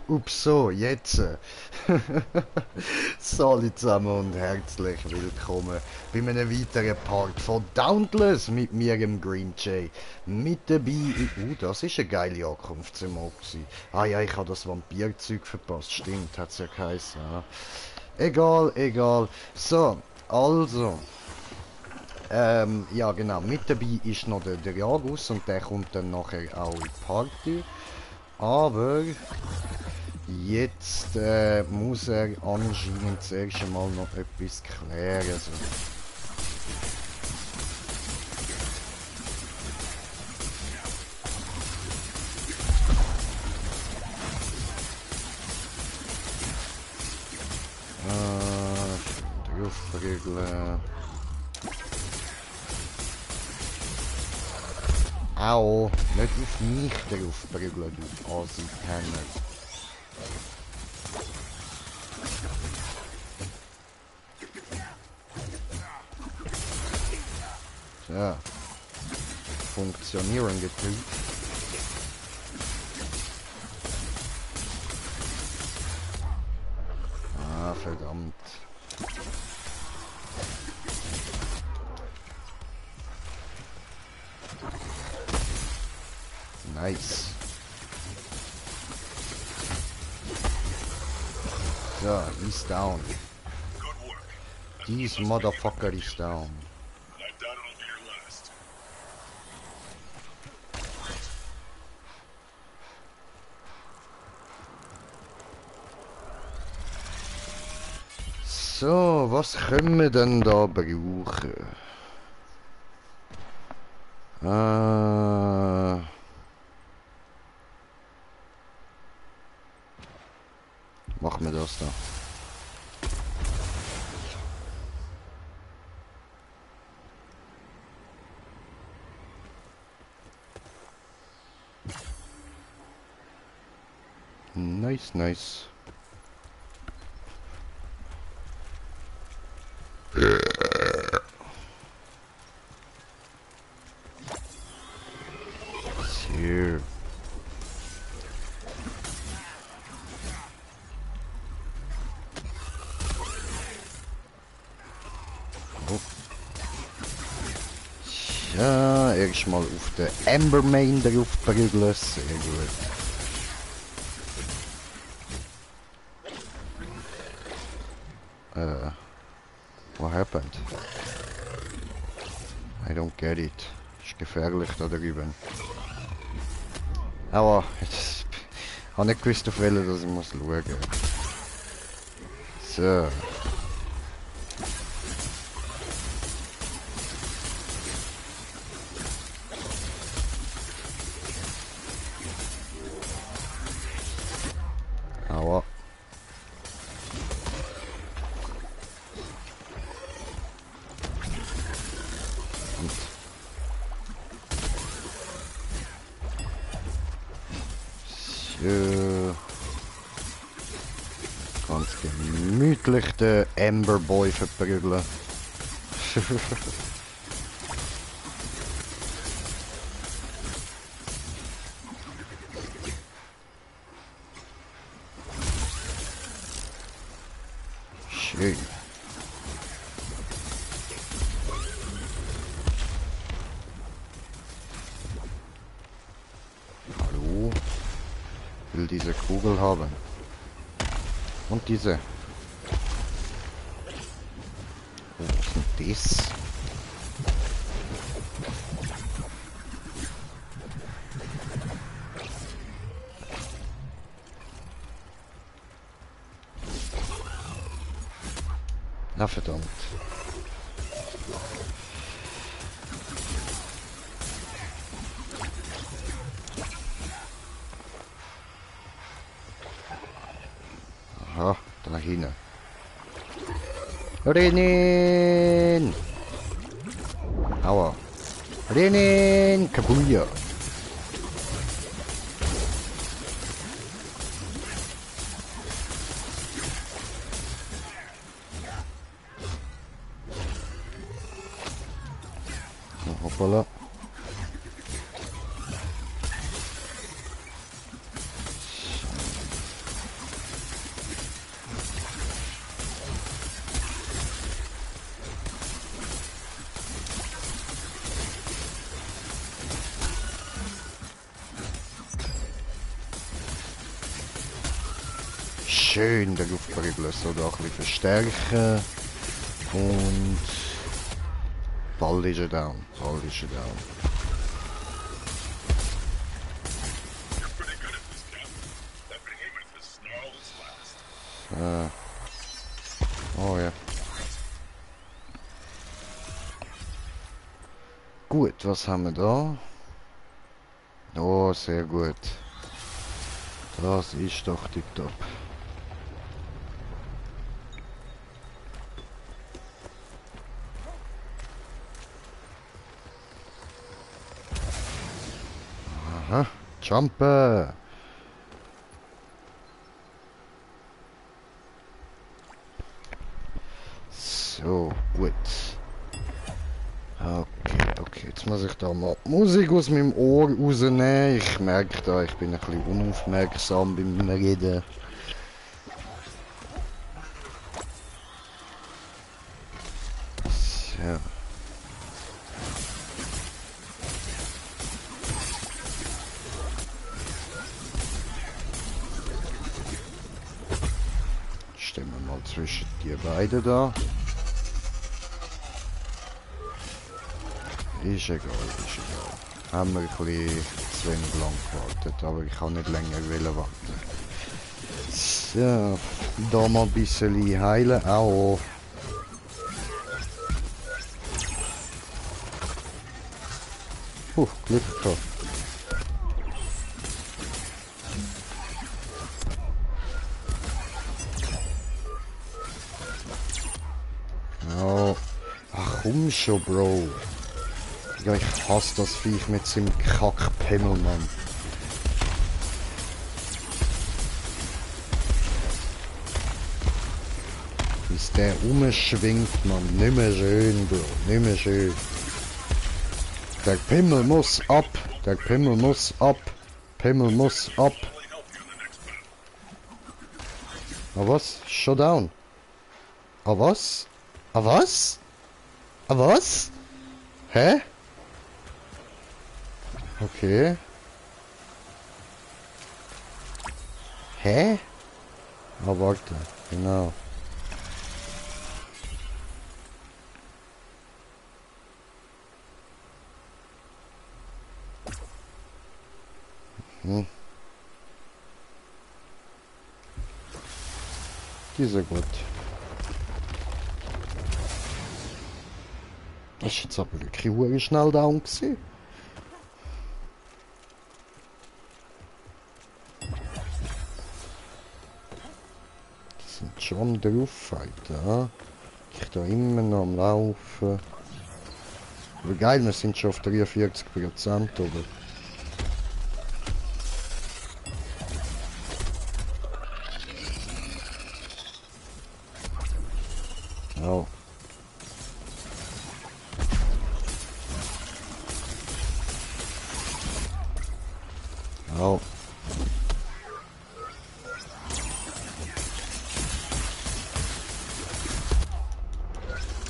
Ups, so, jetzt. Salut zusammen und herzlich willkommen bei einem weiteren Part von Dauntless mit mir, im Green Jay. Mit dabei, das ist eine geile Ankunftsemote gewesen. Ah ja, ich habe das Vampirzeug verpasst, stimmt, hat's ja geheißen. Ja. Egal, egal. So, also, ja genau, mit dabei ist noch der Jagus und der kommt dann nachher auch in die Party. Aber jetzt muss er anscheinend zuerst einmal noch etwas klären. So. Draufprügeln. Au, nicht auf mich draufprügeln, du Asi-Penner. So. Funktionieren getötet. Ah, verdammt. Nice. So, he's down. This motherfucker is down. So, was können wir denn da brauchen? Machen wir das da. Nice, nice. Here. Oh. Ja, erstmal auf den Ambermain drauf prügeln. Sehr gut. What happened? I don't get it. Ist gefährlich da drüben. Aber jetzt habe nicht gewusst, auf welche dass ich muss schauen. So. Aua. So. Ganz gemütlich den Amberboy verprügeln. Schön. Hallo? Ich will diese Kugel haben. Und diese. Oh, was ist denn das? Na verdammt. Aha, da nach hinten. Rennen! Aua. Rennen! Kabuja! Hoppala. schön den Luftprügel so da ein bisschen verstärken. Und bald ist er down. Bald ist er down. Oh ja. Gut, was haben wir da? Oh, sehr gut. Das ist doch tipptopp. Aha, Jumper. So, gut. Okay, jetzt muss ich da mal die Musik aus meinem Ohr rausnehmen. Ich merke da, ich bin ein bisschen unaufmerksam beim Reden. So. Stellen wir mal zwischen die beiden da. Ist egal, ist egal. Haben wir ein bisschen zu wenig lang gewartet, aber ich kann nicht länger warten. So, da mal ein bisschen heilen. Auch. Glück gehabt. Oh. Ach komm schon, Bro. Ja, ich hasse das Viech mit seinem Kackpimmel, Mann. Bis der umschwingt, Mann. Nicht mehr schön, Bro. Nicht mehr schön. Der Pimmel muss ab. Der Pimmel muss ab. Pimmel muss ab. Ah was? Schon down. Ah was? Ah was? Ah was? Hä? Okay. Hä? Ah, warte. Genau. Die ist ja gut. Das ist jetzt aber wirklich schnell down gewesen. Die sind schon drauf, Alter. Ich da immer noch am Laufen. Aber geil, wir sind schon auf 43%, oder? Oh. Oh.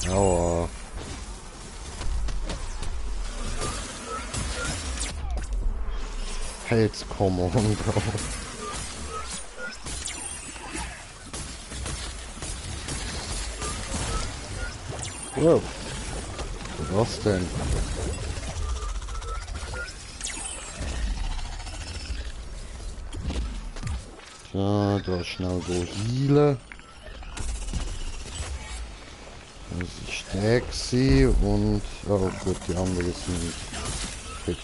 Oh. Hey, jetzt come on, Bro. Wow. Was denn? So, da schnell so healen. Das ist der gewesen und... Oh gut, die anderen sind fit.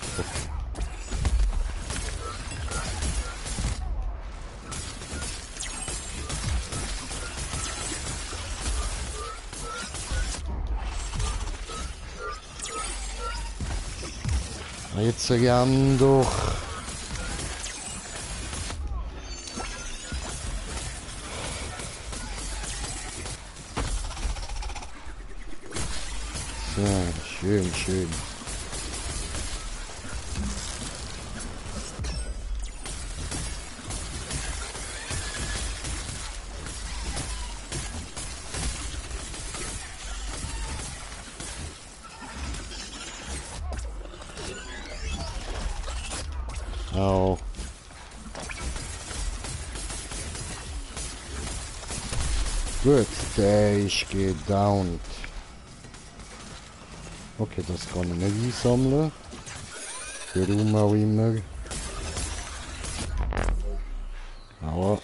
Jetzt gern doch. So, schön, schön. Au. Gut, der ist gedownt. Okay, das kann ich nicht einsammeln. Warum auch immer. Aua.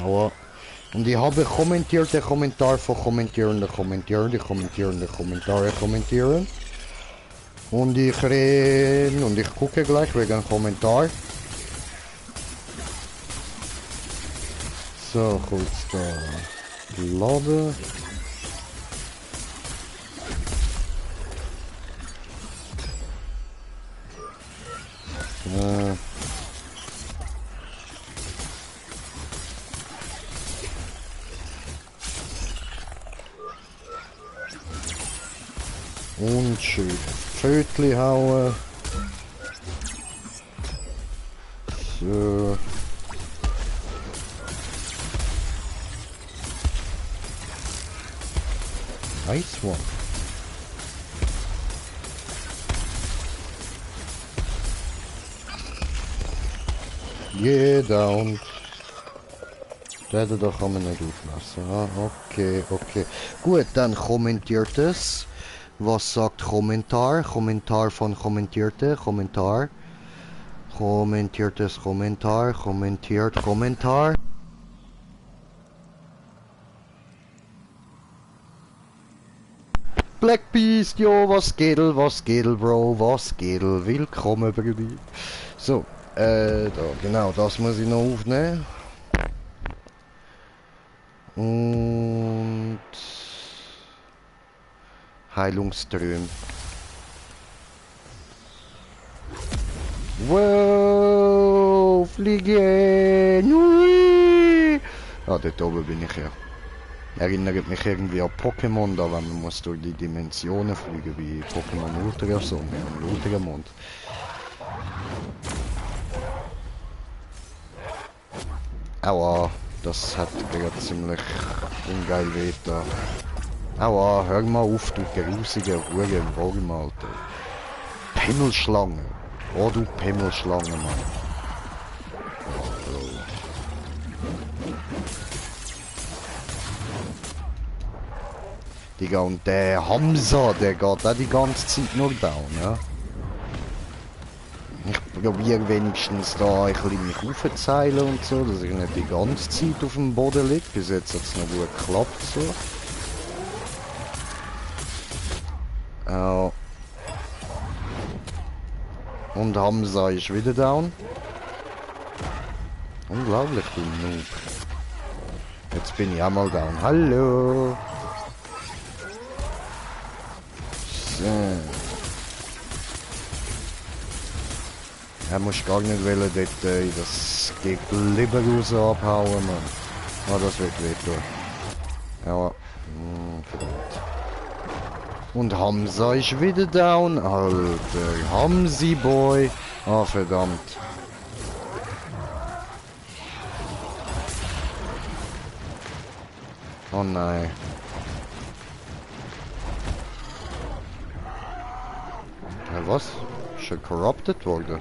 Aua. Und ich habe kommentierte Kommentare von kommentierenden Kommentaren, die kommentierende Kommentare kommentieren. Und ich rede und ich gucke gleich wegen Kommentar. So, kurz da laden. Und schön Pfötli hauen. So. Nice one. Yeah, down. Da kann man nicht auflassen. Ah, okay, okay. Gut, dann kommentiert es. Was sagt Kommentar? Kommentar von Kommentierte. Kommentar. Kommentiertes Kommentar. Kommentiert Kommentar. Black Beast, jo, was geht, Bro, was geht, willkommen, Brudi. So, da, genau, das muss ich noch aufnehmen. Und Heilungsström. Wow, fliegen! Ui! Ah, dort oben bin ich ja. Erinnert mich irgendwie an Pokémon, da wenn man muss durch die Dimensionen fliegen, wie Pokémon Ultra Sonne und Ultramond. Aua, das hat gerade ziemlich ungeil weh da. Aua, hör mal auf, du grusige Wurm, Alter. Pimmelschlange. Oh, du Pimmelschlange, Mann. Oh. Digga, und der Hamza, der geht auch die ganze Zeit nur down, ja. Ich probiere wenigstens da ein bisschen mich aufzuzeilen und so, dass ich nicht die ganze Zeit auf dem Boden liege. Bis jetzt hat es noch gut geklappt, so. Und Hamza ist wieder down. Unglaublich, du Noob. Jetzt bin ich auch mal down. Hallo! So. Er muss gar nicht wollen dort das Geglibber raus abhauen, Mann. Ah, das wird wehtun. Ja. Verdammt. Und Hamza ist wieder down. Alter, Hamzi Boy. Ah, verdammt. Oh nein. Ja, was? Schon corrupted worden?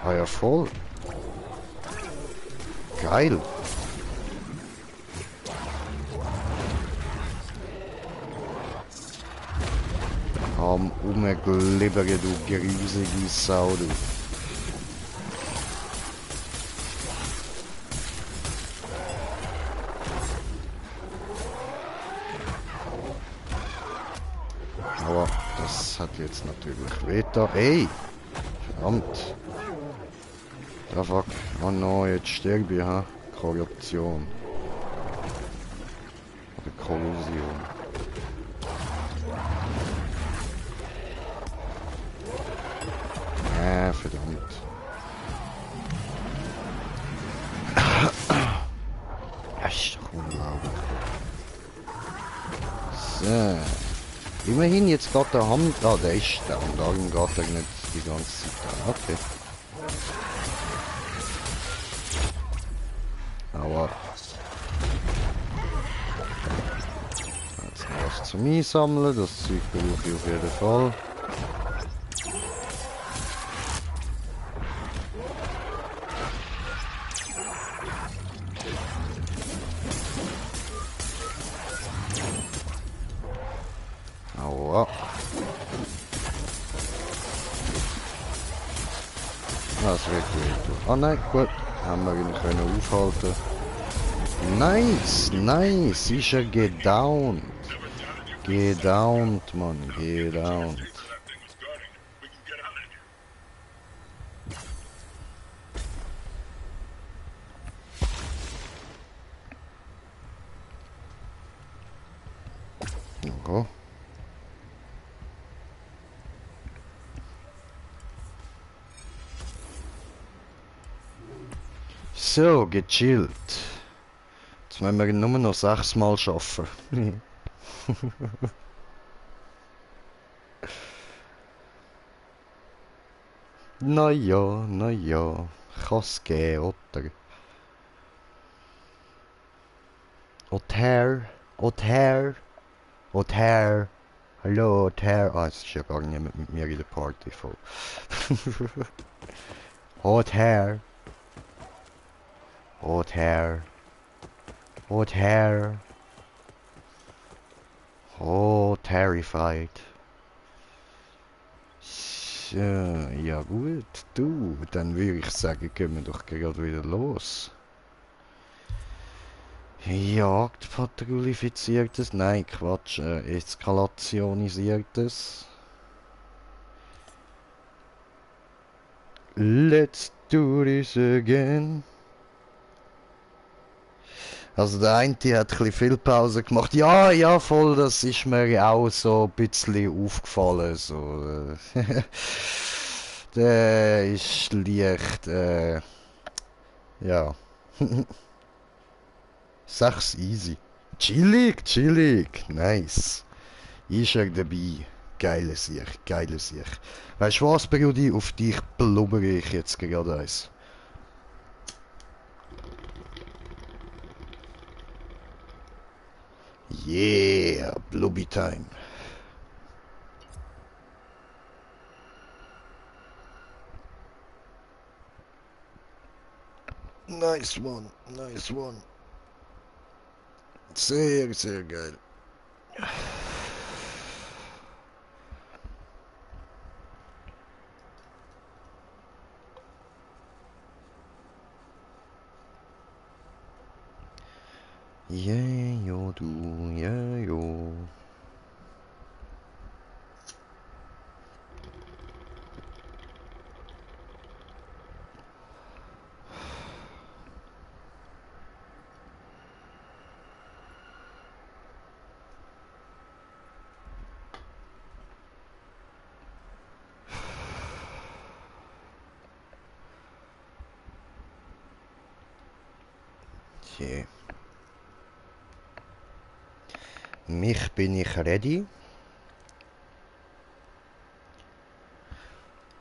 Ah ja, voll. Geil. Am umglibbere, du grusige Sau, du. Aber das hat jetzt natürlich Wetter. Hey! Verdammt! Da fuck. Oh no, jetzt sterbe ich, ha? Korruption. Oder Korrosion. Verdammt. Ja, ist doch unglaublich. So. Immerhin, jetzt geht der Hand. Ah, der ist da. Und darum geht er nicht die ganze Zeit da. Okay. Aber. Jetzt noch etwas zum Einsammeln, das Zeug brauche ich auf jeden Fall. Aua. Das wird gut. Ah nein, gut. Haben wir ihn können aufhalten. Nice, nice. Ist er gedownt. Gedownt, Mann. Gedownt. Oh. So, gechillt. Jetzt müssen wir nur noch 6 Mal arbeiten. naja. Kann's gehen, oder? Otter. Hallo, Otter. Ah, es ist ja gar niemand mit mir in der Party voll. Otter. Oh, terrified. So, ja gut, du, dann würde ich sagen, gehen wir doch gerade wieder los. Jagdpatrouillifiziertes? Nein, Quatsch, eskalationisiertes. Let's do this again. Also der eine hat ein bisschen viel Pause gemacht. Ja, voll, das ist mir auch so ein bisschen aufgefallen. So, der ist leicht, ja. 6 easy. Chillig, nice. Ist er dabei. Geile Sicht. Weißt du was, Brudi? Auf dich blubbere ich jetzt gerade eins. Yeah, Blubby time. Nice one. Sehr geil. Yeah, jo, du, yeah, jo. Yeah. Bin ich ready?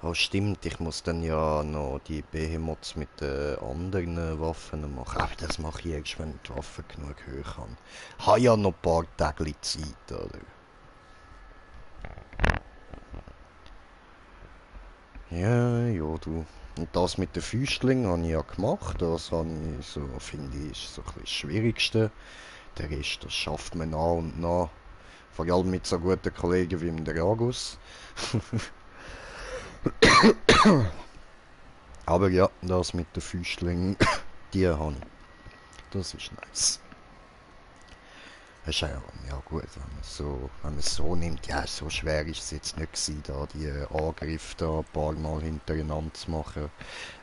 Oh stimmt, ich muss dann ja noch die Behemoths mit den anderen Waffen machen. Aber das mache ich erst, wenn die Waffe genug hoch haben. Ich habe ja noch ein paar Tage Zeit, oder? Ja, du. Und das mit den Füßlingen habe ich ja gemacht. Das habe ich so, finde ich, ist so ein bisschen das Schwierigste. Der Rest, das schafft man nach und nach. Vor allem mit so guten Kollegen wie dem Dragus. Aber ja, das mit den Füßlingen, die habe ich. Das ist nice. Das ist ja gut, wenn man es so nimmt. Ja, so schwer ist es jetzt nicht gewesen, da die Angriffe da ein paar Mal hintereinander zu machen,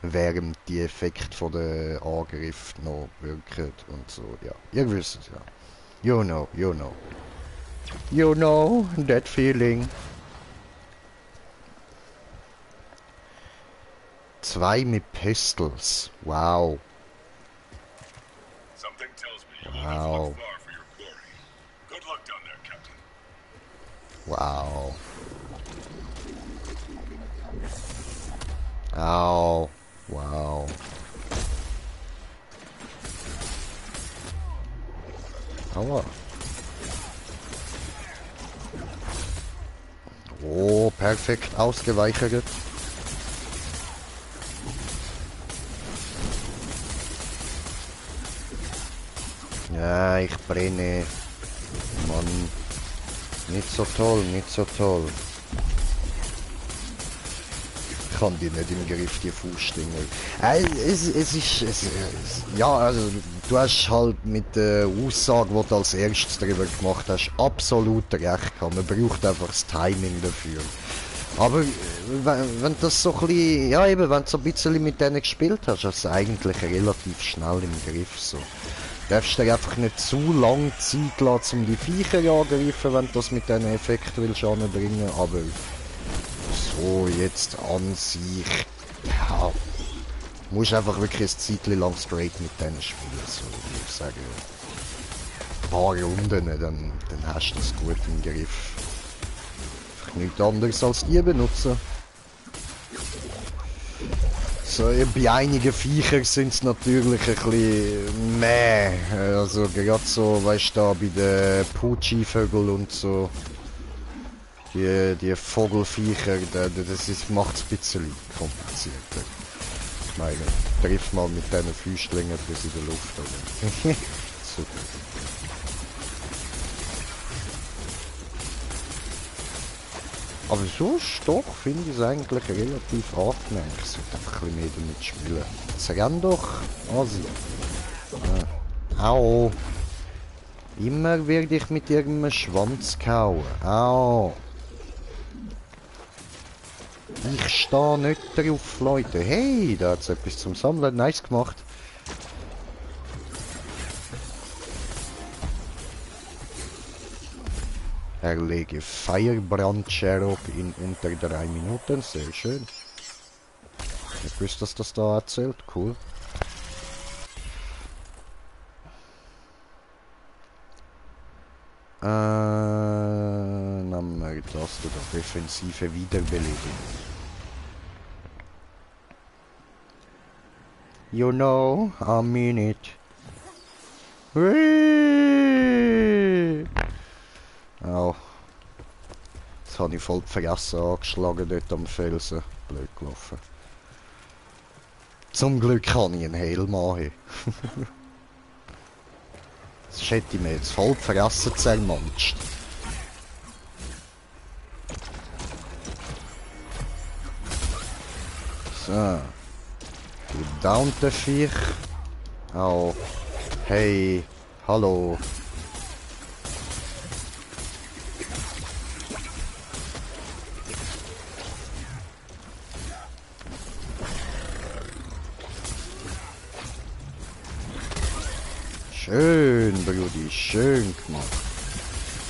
während die Effekte von den Angriffen noch wirken und so, ja. Ihr wisst es ja. You know. You know that feeling. 2 mit Pistols. Wow. Wow. Wow. Au. Wow. Aua. Oh, perfekt ausgeweichert. Ja, ich brenne. Mann. Nicht so toll, nicht so toll. Ich kann die nicht im Griff, die Fußdinger. Ja, also du hast halt mit der Aussage, die du als erstes darüber gemacht hast, absolut recht gehabt. Man braucht einfach das Timing dafür. Aber wenn das so ein bisschen, ja eben, wenn du so ein bisschen mit denen gespielt hast, hast du es eigentlich relativ schnell im Griff so. Du darfst dir einfach nicht zu lange Zeit lassen, um die Viecher angreifen, wenn du das mit diesen Effekten willst anbringen, aber so jetzt an sich, ja, musst einfach wirklich ein Zeitchen lang straight mit denen spielen, so würde ich sagen. Ein paar Runden, dann hast du das gut im Griff. Einfach nichts anderes als die benutzen. So, bei einigen Viechern sind es natürlich ein bisschen meh. Also gerade so, weißt du, da bei den Pucci-Vögeln und so. Die Vogelviecher, das macht es ein bisschen komplizierter. Ich meine, triff mal mit diesen Füßlingen bis in der Luft. Oder? Super. Aber sonst doch, finde ich es eigentlich relativ angenehm. Ich sollte einfach ein bisschen mehr damit spielen. Jetzt renn doch, Asi. Ja. Au. Immer werde ich mit irgendeinem Schwanz kauen. Au. Ich stehe nicht drauf, Leute. Hey, da hat es etwas zum Sammeln. Nice gemacht. Erlege Firebrand Cherub in unter 3 Minuten. Sehr schön. Ich wusste, dass das da erzählt. Cool. Nehmen wir das oder defensive Wiederbelebung. You know, I mean it. Au. Jetzt habe ich voll die Fresse angeschlagen dort am Felsen. Blöd gelaufen. Zum Glück kann ich einen Helm anhaben. Das hätte ich mir jetzt voll die Fresse zermanscht. So. Du downte Viech. Au. Hey. Hallo. Schön, Brudi, schön gemacht.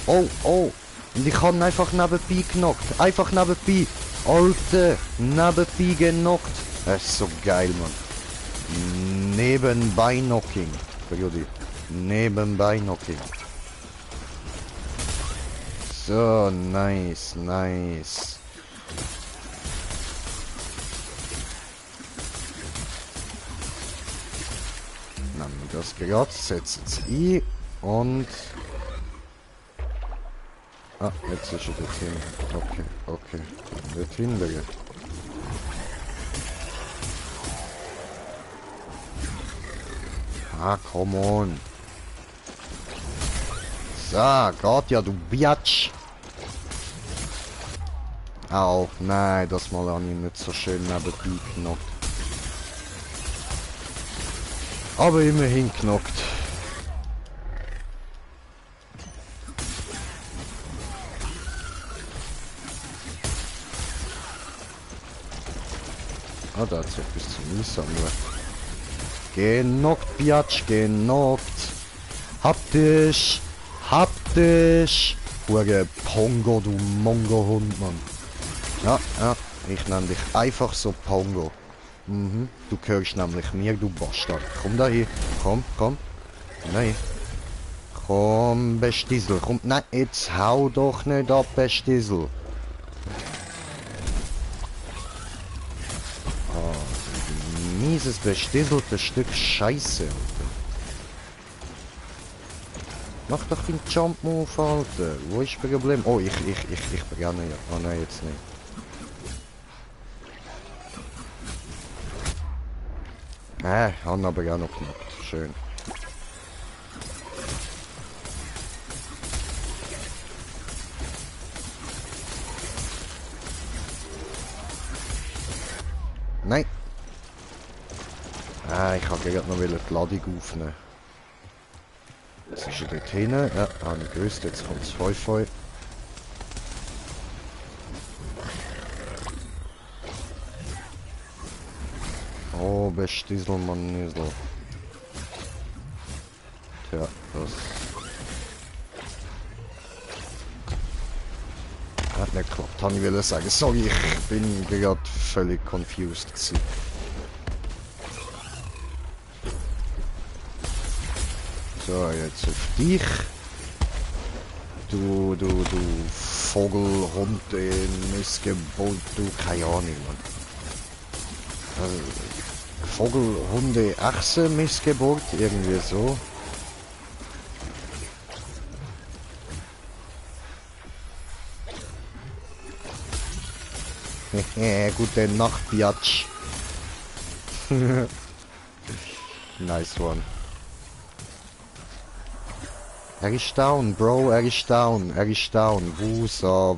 Oh, oh. Und ich habe ihn einfach nebenbei genockt. Einfach nebenbei. Alter, nebenbei genockt. Das ist so geil, Mann. Nebenbei Knocking. Brudi. Nebenbei Knocking. So, nice, nice. Nehmen wir das gerade, setzen es ein und... Ah, jetzt ist er dort hinten. Okay, okay. Dort hinten. Ah, come on. So, geht ja, du Biatch. Au, nein, das Mal habe ich nicht so schön nebenbei genockt. Aber immerhin knockt. Ah, da hat es etwas zum Einsammeln. Genockt, Biatch, genockt. Haptisch, haptisch. Hure Pongo, du Mongo-Hund, Mann. Ja, ja, ich nenne dich einfach so Pongo. Mhm, du gehörst nämlich mir, du Bastard. Komm da hier. Komm, komm. Nein. Komm, Bestissel. Komm, nein, jetzt hau doch nicht ab, Bestissel. Oh, mieses, bestisseltes Stück Scheiße, Alter. Mach doch den Jump Move, Alter. Wo ist das Problem? Oh, ich brenne ja. Oh nein, jetzt nicht. Haben aber auch noch gemacht. Schön. Nein. Ich kann gerade noch die Ladung aufnehmen. Jetzt ist er dort hinten. Ja, habe ich gewusst. Jetzt kommt das Feu. Oh, Bestissel, Mann, Nüssel. Tja, das... Hat nicht geklappt, habe ich wollte sagen. Sorry, ich bin gerade völlig confused gewesen. So, jetzt auf dich. Du Vogelhund, Missgeburt, du, keine Ahnung, Mann. Also, Vogelhunde, Achse, Missgeburt, irgendwie so. Gute Nacht, Biatch. Nice one. Er ist down, Bro, er ist down. Wusa.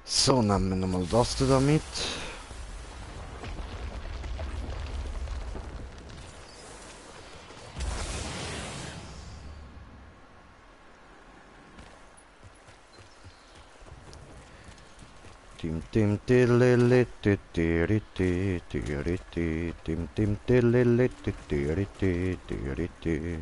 So, nehmen wir nochmal das da mit. Tim tilili titiriti tiriti tim tilili titiriti tiriti.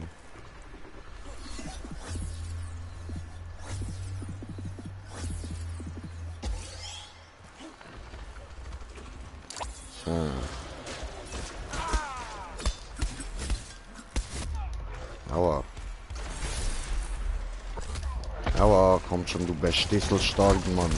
So. Aua, komm schon, du Bestissel stark, Mann.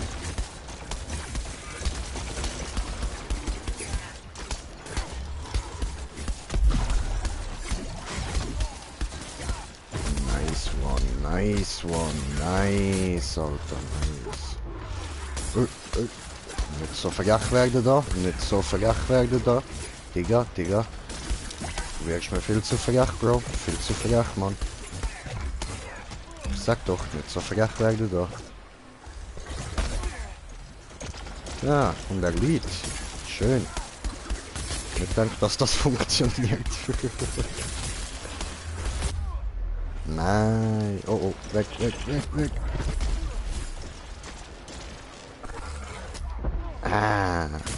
Nice, Alter, nice. Nicht so frech werden da. Digga. Du wirkst mir viel zu frech, Bro. Viel zu frech, Mann. Sag doch, nicht so frech werden da. Ja, und er liegt. Schön. Ich denke, dass das funktioniert. Nein. Oh, weg.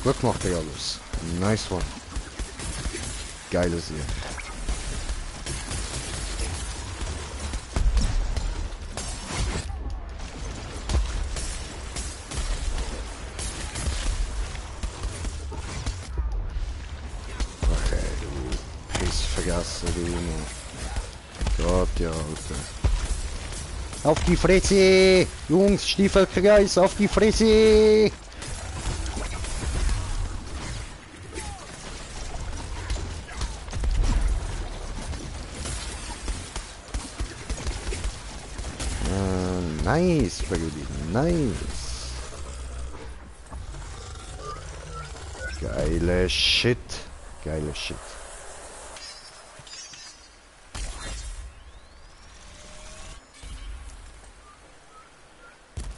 Gut gemacht, Digga, alles. Nice one. Geiles hier. Okay, du Pissvergesser, du. Gott, ja, Alter. Auf die Fresse! Jungs, Stiefelkreis, auf die Fresse! Nice, Baby, nice. Geile Shit.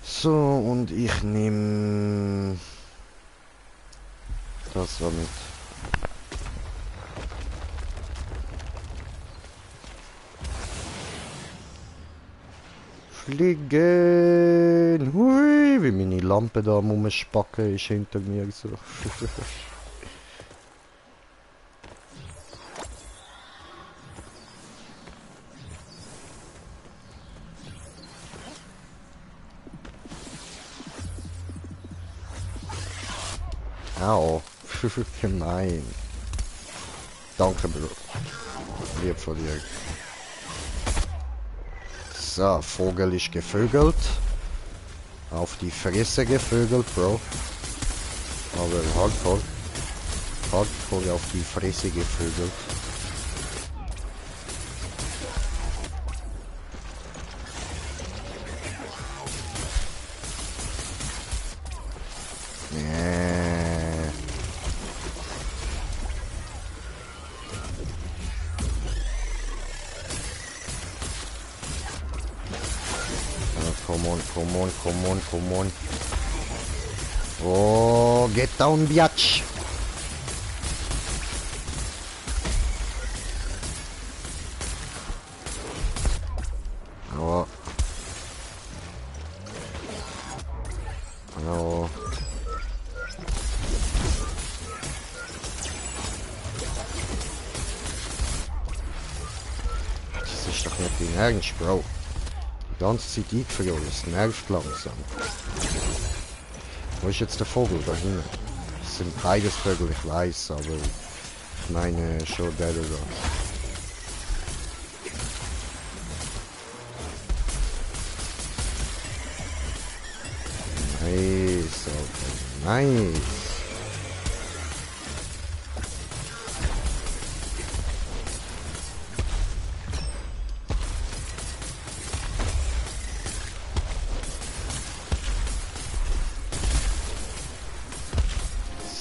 So, und ich nehme das war mit. Fliegen! Hui, wie meine Lampe da am Rumspacken ist hinter mir so. Au. Gemein. Danke, Bro. Lieb von dir. So, Vogel ist gevögelt. Auf die Fresse gevögelt, Bro. Aber hardcore. Hardcore auf die Fresse gevögelt. Nee. Come on, come on, come on, come on. Oh, get down, biatch. Oh. Oh. Das ist doch nicht dein Ernst, Bro. Die ganze Zeit eingefroren, es nervt langsam. Wo ist jetzt der Vogel da hinten? Es sind beides Vögel, ich weiß, aber ich meine schon der da. Nice, okay. Nice.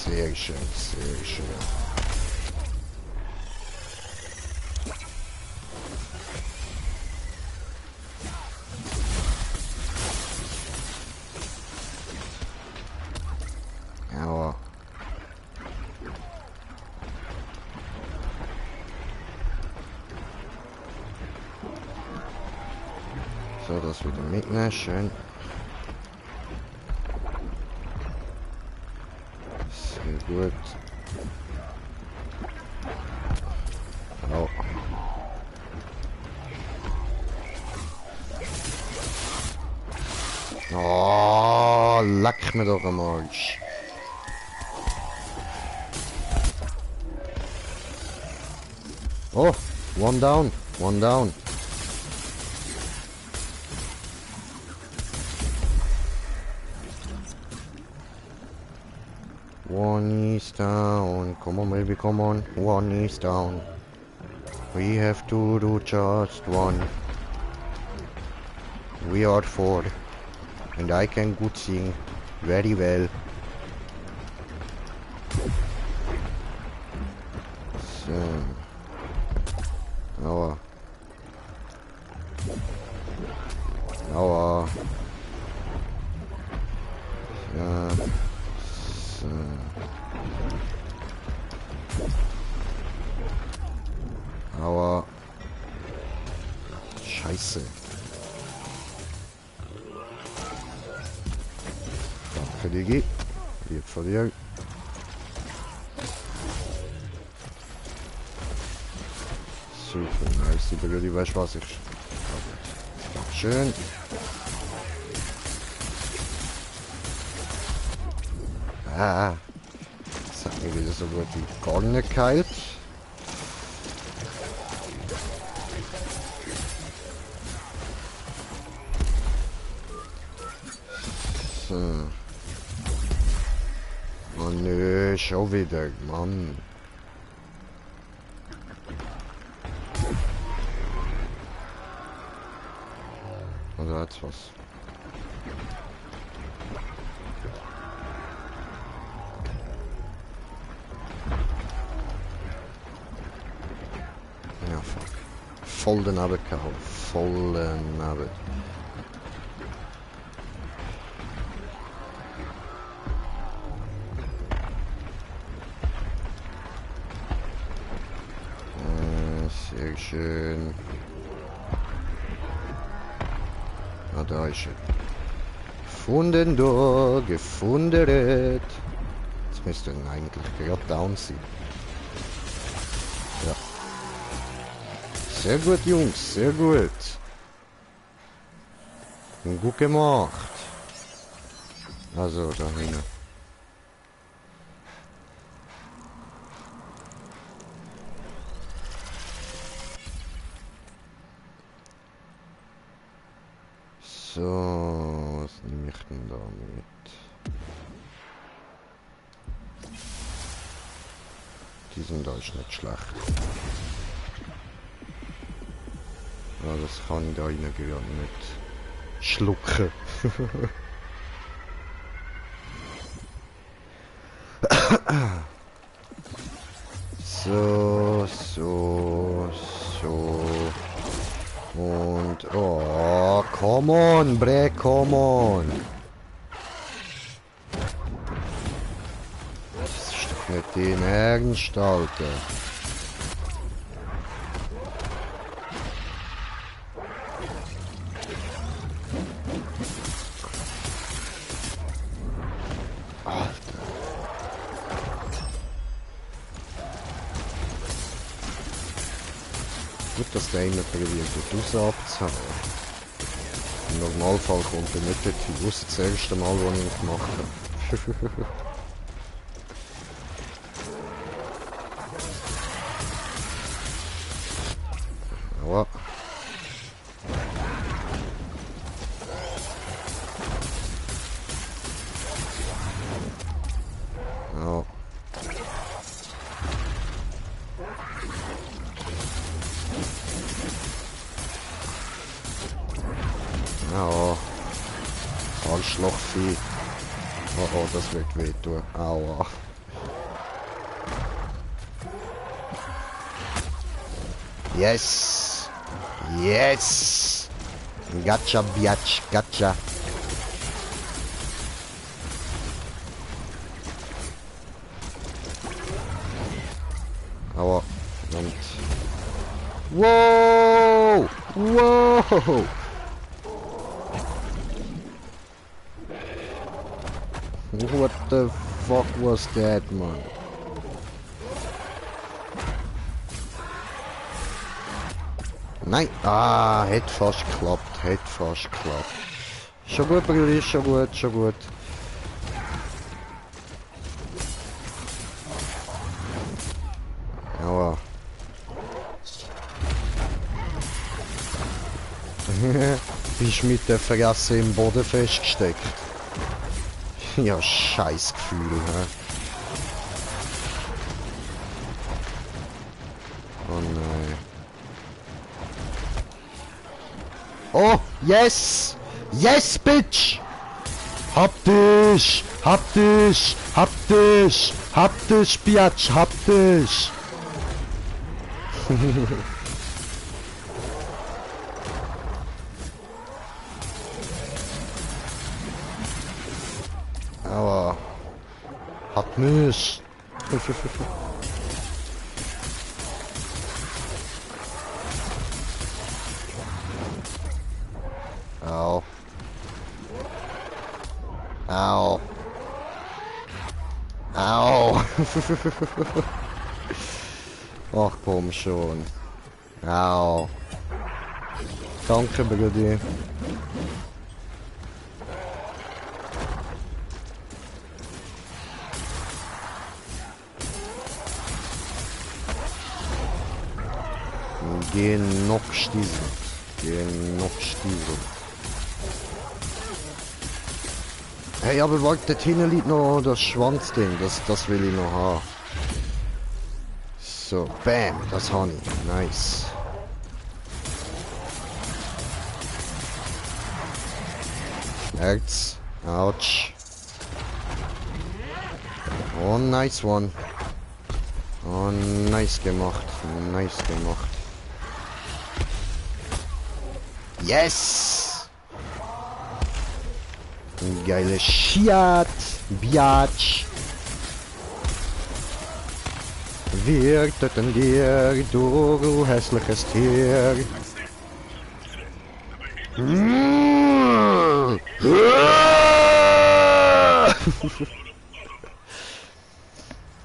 Sehr schön, sehr schön. Ja. So, das wieder mitnehmen, schön. Sehr gut. Oh. Oh, leck mir doch am Arsch. Oh, one down, one down. One is down. Come on, baby, come on. One is down. We have to do just one. We are four. And I can good sing very well. So. Aua. Aua. Ja. So. Aua. Scheiße. Danke, Digi. Lieb von dir. Super, nice. Die Brille, die weiß was ich. Schön. Ah. Das hat mir wieder so gut wie gar nicht geheilt. So. Oh nö, schon wieder, Mann. Oder hat's was? Ja, fuck. Voll den Abend gehauen. Voll den Abend. Sehr schön. Ah, da ist er. Gefunden da, gefunden. Jetzt müsste er eigentlich gerade down sein. Ja. Sehr gut, Jungs, sehr gut. Gut gemacht. Also, da hinten. So, was nehme ich denn diesen da ist nicht schlecht. Ja, das kann ich da rein gar nicht schlucken. So, so, so. Und, oh, come on, bre, come on. Das ist doch nicht dein Ernst, Alter. Gut, dass der einer probiert, raus abzuhauen. Im Normalfall kommt er nicht dorthin. Ausser das erste Mal, wo ich ihn gemacht habe. Ja. Ja. Ja. Arschlochvieh. Oh oh, das wird wehtun. Aua. Yes! Yes! Gotcha, biatch, gotcha. Aua. Und... Wow! Wow! What the fuck was that, man? Nein! Ah, hätte fast geklappt, hätte fast geklappt. Schon gut, Brudi, schon gut, schon gut. Aua. Bist mit der Fresse im Boden festgesteckt. Ja, scheiß Gefühl, hä? Oh nein. Oh, yes! Yes, bitch! Hab dich! Hab dich! Hab dich! Hab dich, Biatch! Hab dich! Aua. Hat mich. Au. Au. Au. Ach komm schon. Au. Danke, Brudi. Genockstiesel. Genockstiesel. Hey, aber warte, dort hinten liegt noch das Schwanzding. Das will ich noch haben. So, bam, das habe ich. Nice. Herz. Autsch. Oh, nice one. Oh, nice gemacht. Nice gemacht. Yes! Geile Schiat, Biatch. Wir töten dir, du hässliches Tier.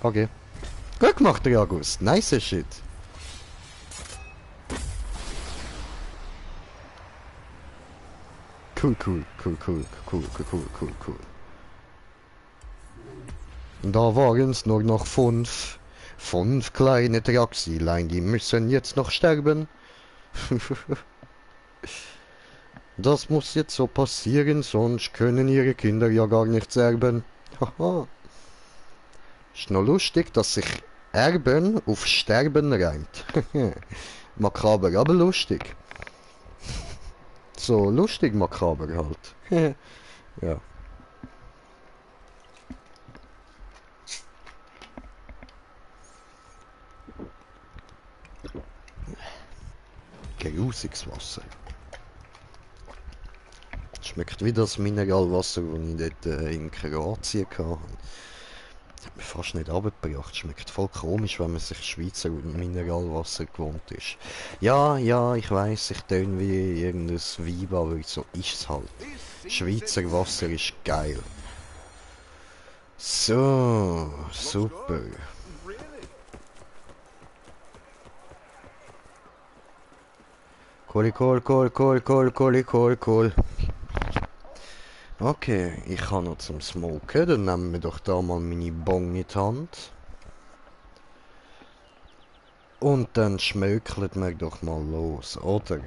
Okay. Gut gemacht, August. Nice shit. Cool, cool, cool, cool, cool, cool, cool, cool, cool. Da waren es nur noch fünf. Fünf kleine Traxilein, die müssen jetzt noch sterben. Das muss jetzt so passieren, sonst können ihre Kinder ja gar nicht erben. Haha. Ist noch lustig, dass sich Erben auf Sterben reimt. Makaber, aber lustig. So lustig makaber halt. Ja. Gerusiges Wasser. Schmeckt wie das Mineralwasser, das ich dort in Kroatien hatte. Das hat mich fast nicht abgebracht. Schmeckt voll komisch, wenn man sich Schweizer Mineralwasser gewohnt ist. Ja, ja, ich weiss, ich töne wie irgendein Weib, aber so ist es halt. Schweizer Wasser ist geil. So, super. Kohl. Okay, ich kann noch zum Smoken, dann nehmen wir doch da mal meine Bong in die Hand. Und dann schmökelt wir doch mal los, oder?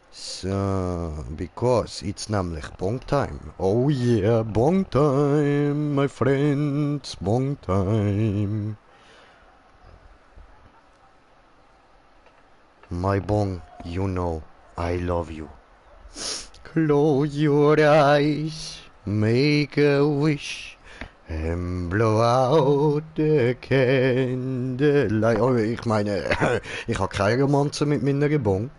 So, because it's nämlich Bong Time. Oh yeah, Bong Time, my friends, Bong Time. My Bong, you know, I love you. Close your eyes, make a wish, and blow out the candle. Oh, ich meine, ich habe keine Romanze mit meiner Bong.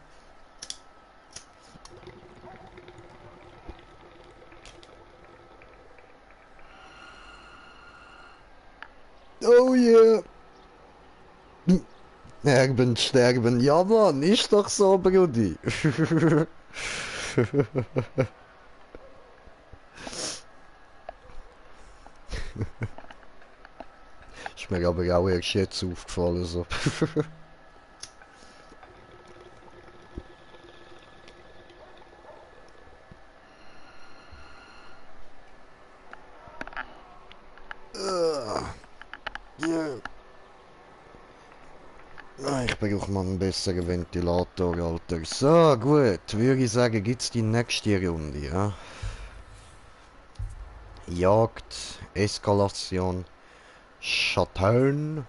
Oh yeah. Erben, sterben. Ja, Mann, ist doch so, Brudi. Ist mir aber auch erst jetzt aufgefallen, so. Yeah. Ich brauche mal einen besseren Ventilator, Alter. So, gut. Würde ich sagen, gibt's die nächste Runde, ja? Jagd, Eskalation, Schattern.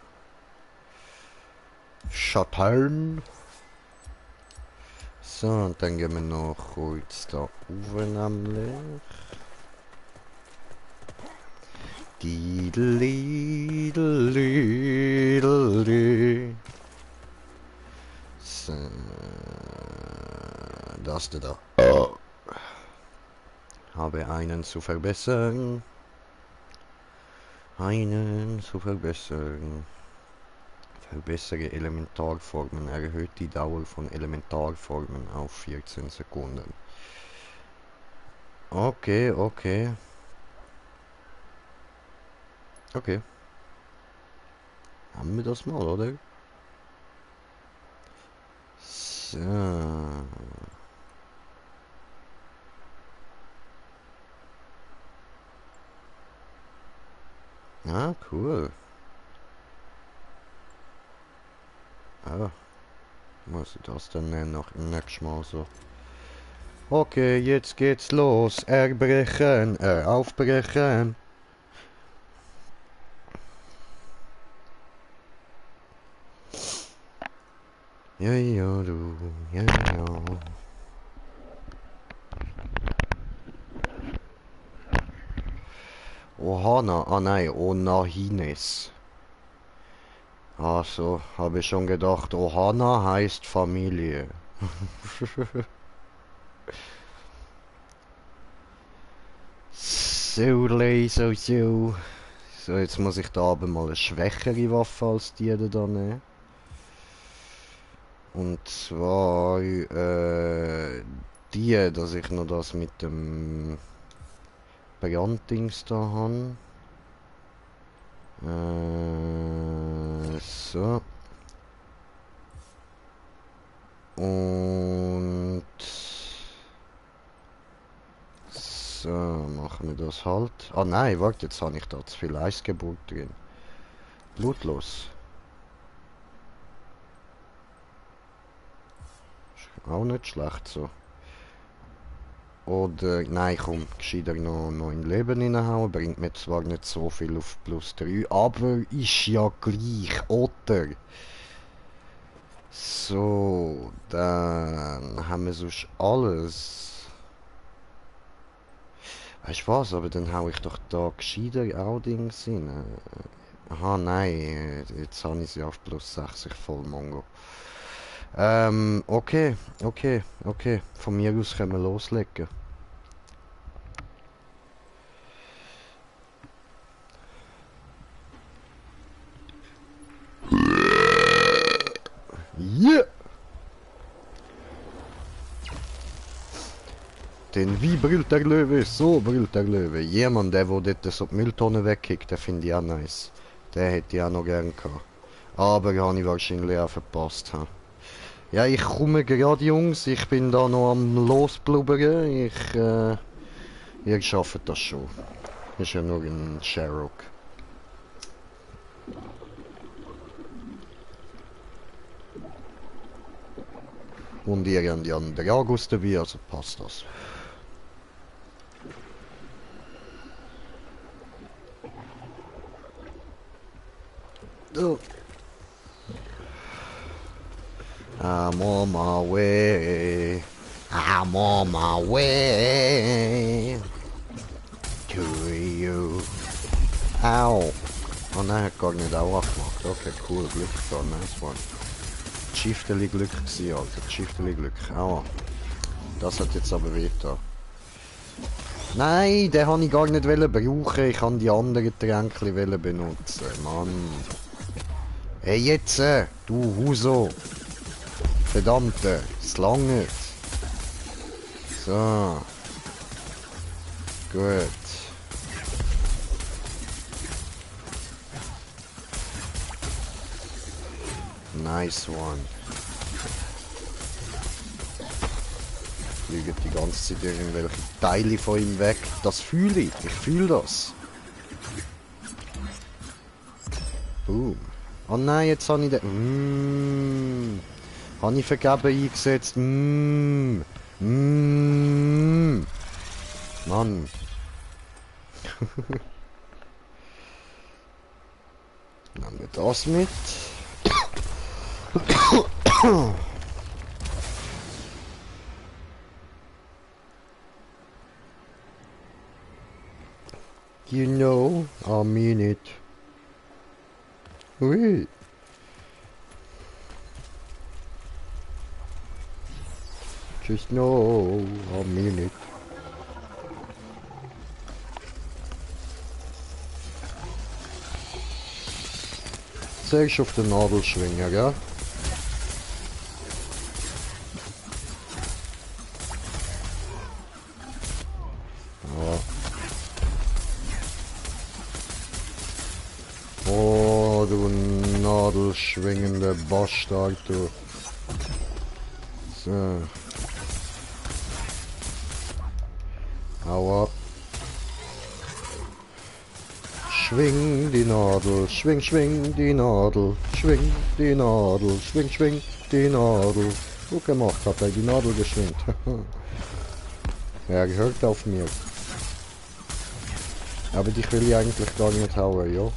So, und dann gehen wir noch kurz da rauf, nämlich. Diddle-diddle-diddle-di. So, das da. Oh. Habe einen zu verbessern. Verbessere Elementarformen. Erhöht die Dauer von Elementarformen auf 14 Sekunden. Okay. Okay. Haben wir das mal, oder? So. Ah, cool. Ah. Muss ich das dann noch nächstes Mal so. Okay, jetzt geht's los. Aufbrechen. Ja, du. Ja. Ohana, nein, Onahines. Also, habe ich schon gedacht, Ohana heißt Familie. So. So, jetzt muss ich da aber mal eine schwächere Waffe als die da nehmen. Und zwar, dass ich noch das mit dem Brandings da habe. So. Und so, machen wir das halt. Ah nein, warte, jetzt habe ich da zu viel Eisgeburt drin. Blutlos. Ist auch nicht schlecht so. Oder, nein, komm, gescheiter noch in Leben reinhauen. Bringt mir zwar nicht so viel auf plus 3, aber ist ja gleich, oder? So, dann haben wir sonst alles. Weißt du was, aber dann hau ich doch da gescheiter auch Dings rein. Aha, nein, jetzt habe ich sie auf plus 60 voll Mongo. Okay. Von mir aus können wir loslegen. Yeah! Denn wie brüllt der Löwe, so brüllt der Löwe. Jemand, der wo dort so die Mülltonne wegkickt, der finde ich auch nice. Der hätte ich auch noch gern gehabt. Aber habe ich wahrscheinlich auch verpasst. Ha. Ja, ich komme gerade, Jungs. Ich bin da noch am Losblubbern. Ihr schafft das schon. Ist ja nur ein Sherrock. Und ihr habt die anderen August dabei, also passt das. Oh. I'm on my way. I'm on my way to you. Au. Oh nein, hat gar nicht auch gemacht. Okay, cool, Glück da, nice one. Schifteli Glück gewesen, Alter. Schifteli Glück. Aua. Das hat jetzt aber weh da. Nein, den habe ich gar nicht brauchen. Ich kann die anderen Tränke benutzen. Mann. Hey, jetzt, du Huso. Verdammte, es langt. So. Gut. Nice one. Fliegen die ganze Zeit irgendwelche Teile von ihm weg. Das fühle ich. Ich fühle das. Boom. Oh nein, jetzt habe ich den... Habe ich vergeben eingesetzt. Mann. Nehmen wir das mit. You know, I mean it. Ui. Just know, I mean it. Zuerst auf den Nadel schwingen, gell? Oh, du nadelschwingende Bastard, du. So. Hau ab. Schwing die Nadel, schwing die Nadel, schwing die Nadel, schwing die Nadel. Gut gemacht, hat er die Nadel geschwingt. Er hört auf mir. Aber dich will ich eigentlich gar nicht hauen, ja?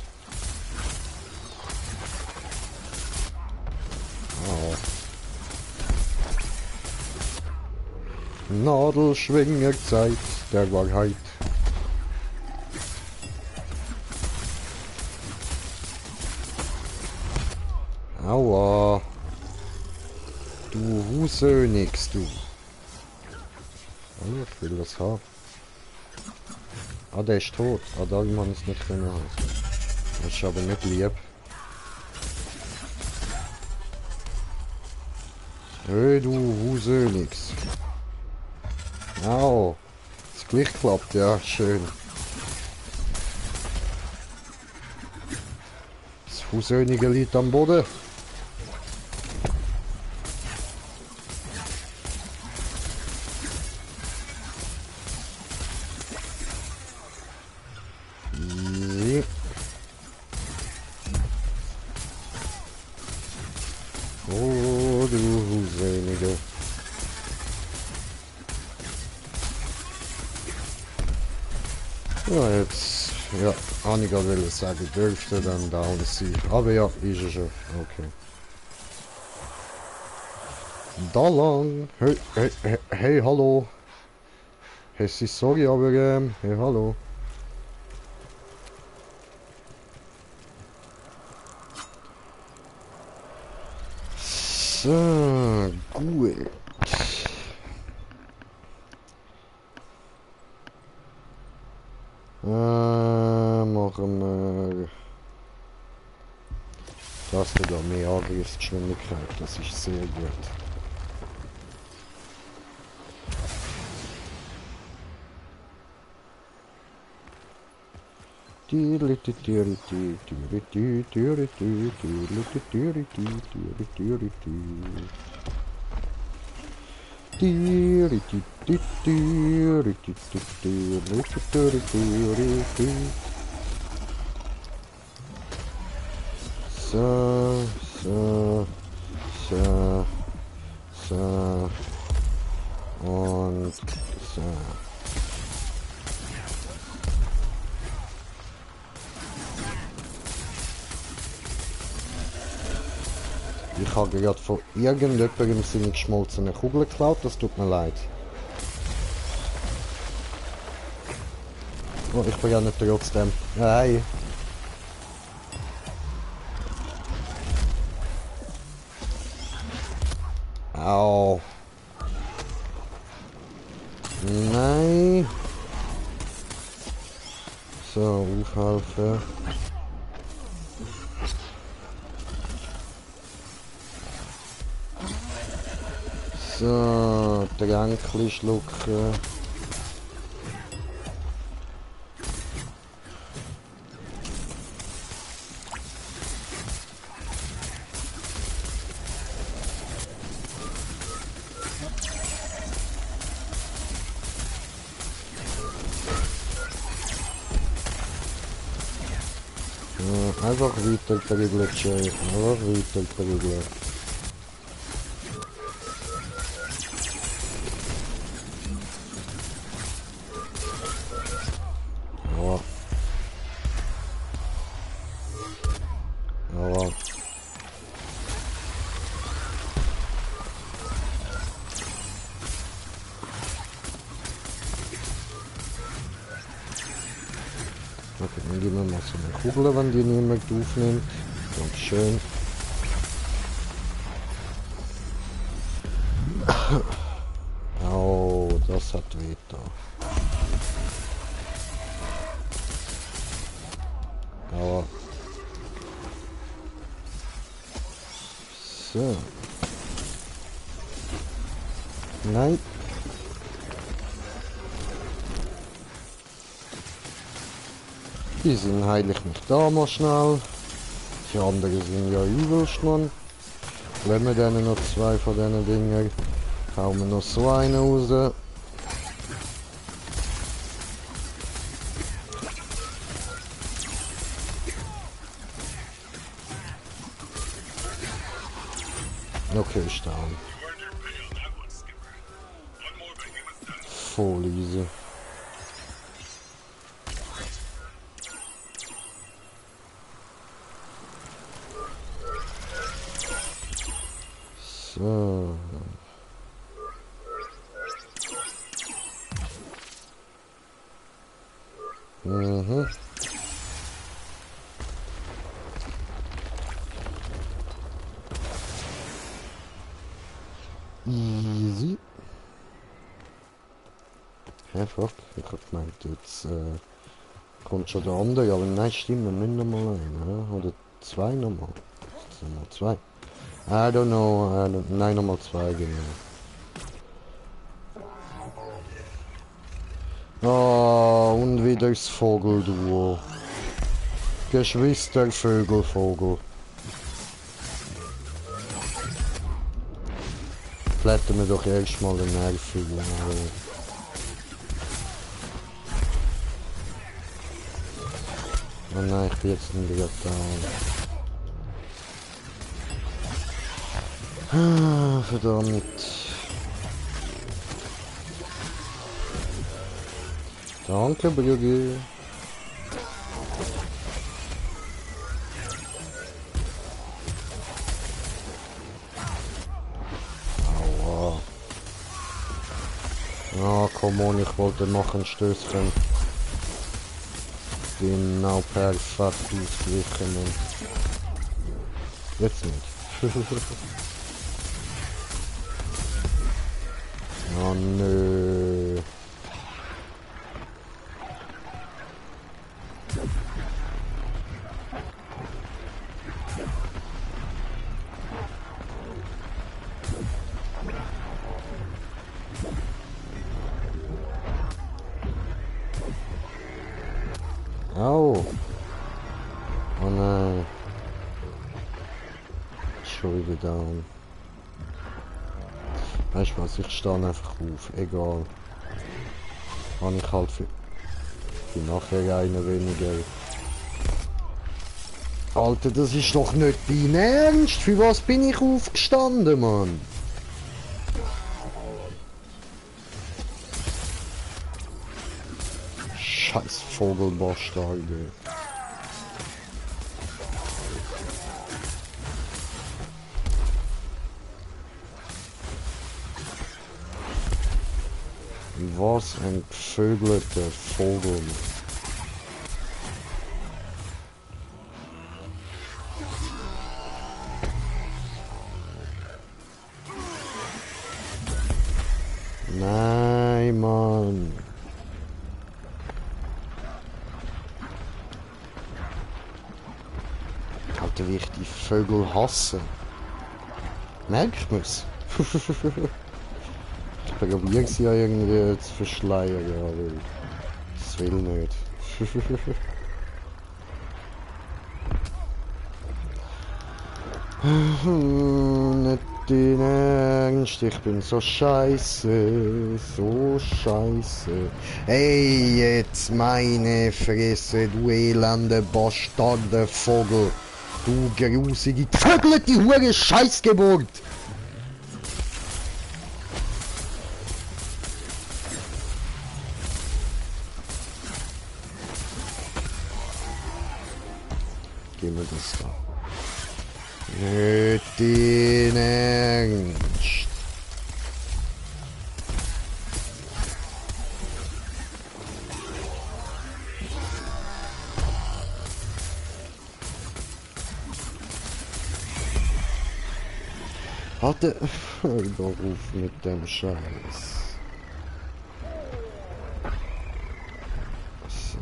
Nadelschwingerzeit der Wahrheit. Aua. Du Husönix, du. Oh, ich will das haben. Ah, der ist tot. Ah, da man es nicht können haben. Das ist aber nicht lieb. Hey, du Husönix. Au. Ist gleich geklappt, ja, schön. Das Husönige liegt am Boden. Oh, du Husönige. habe ich gerade sagen, dürfte dann down sein. Aber ja, ist er schon. Okay. Da lang. Hey, hey, hey, hey, hallo. Hey, sorry, aber hey, hallo. So, gut. Machen wir das da mehr Angriffsgeschwindigkeit, das ist sehr gut. So, so, so, so und so. Ich habe gerade von irgendjemandem seine geschmolzene Kugel geklaut, das tut mir leid. Oh, ich bin ja nicht trotzdem. Nein. Au. Nein. So, aufhelfen. So, Tränkchen schlucken. Einfach weiter prügeln, Jay. Einfach weiter prügeln. Ja. Ja. Okay, dann geben wir mal so eine Kugel, wenn die niemand aufnimmt. Ganz schön. Oh, das hat weh da. Aber. So. Nein. Die sind heilig nicht da, mal schnell. Die anderen sind ja übelst, Mann. Lassen wir denen noch zwei von diesen Dingen. Hauen wir noch so einen raus. Okay, ist down. Voll easy. So. Mhm. Easy. Hä, fuck. Ich hab gemeint, jetzt kommt schon der andere. Aber nein, stimmt, wir müssen noch mal einen. Oder zwei nochmal. Nochmal zwei. I don't know. Nein, nochmal zwei, genau. Oh, und wieder das Vogelduo. Geschwister Vogel. Flattern wir doch erstmal den nervigen. Oh nein, ich bin jetzt nicht wieder da. Ah, verdammt. Danke, Brügge. komm on, ich wollte noch ein Stößchen. Genau perfekt ausgeglichen und jetzt nicht. Oh nö. Au. Oh nein. Schon wieder down. Weißt du was, ich stehe einfach auf. Egal. Kann ich halt für nachher einen weniger. Alter, das ist doch nicht dein Ernst. Für was bin ich aufgestanden, Mann? Scheiß Vogelbastarde. Was ein gevögelter Vogel. Nein, Mann. Alter, wie ich die Vögel hasse. Merkst du es? Ich probiere sie ja irgendwie zu verschleiern, aber das will nicht. Nicht dein Ernst, ich bin so scheiße, so scheiße. Hey, jetzt meine Fresse, du elende Bastarde Vogel. Du grusige, gevögelte Hure Scheißgeburt. Gib mir das da. Nicht dein Ernst. Warte, hör doch auf mit dem Scheiß. So.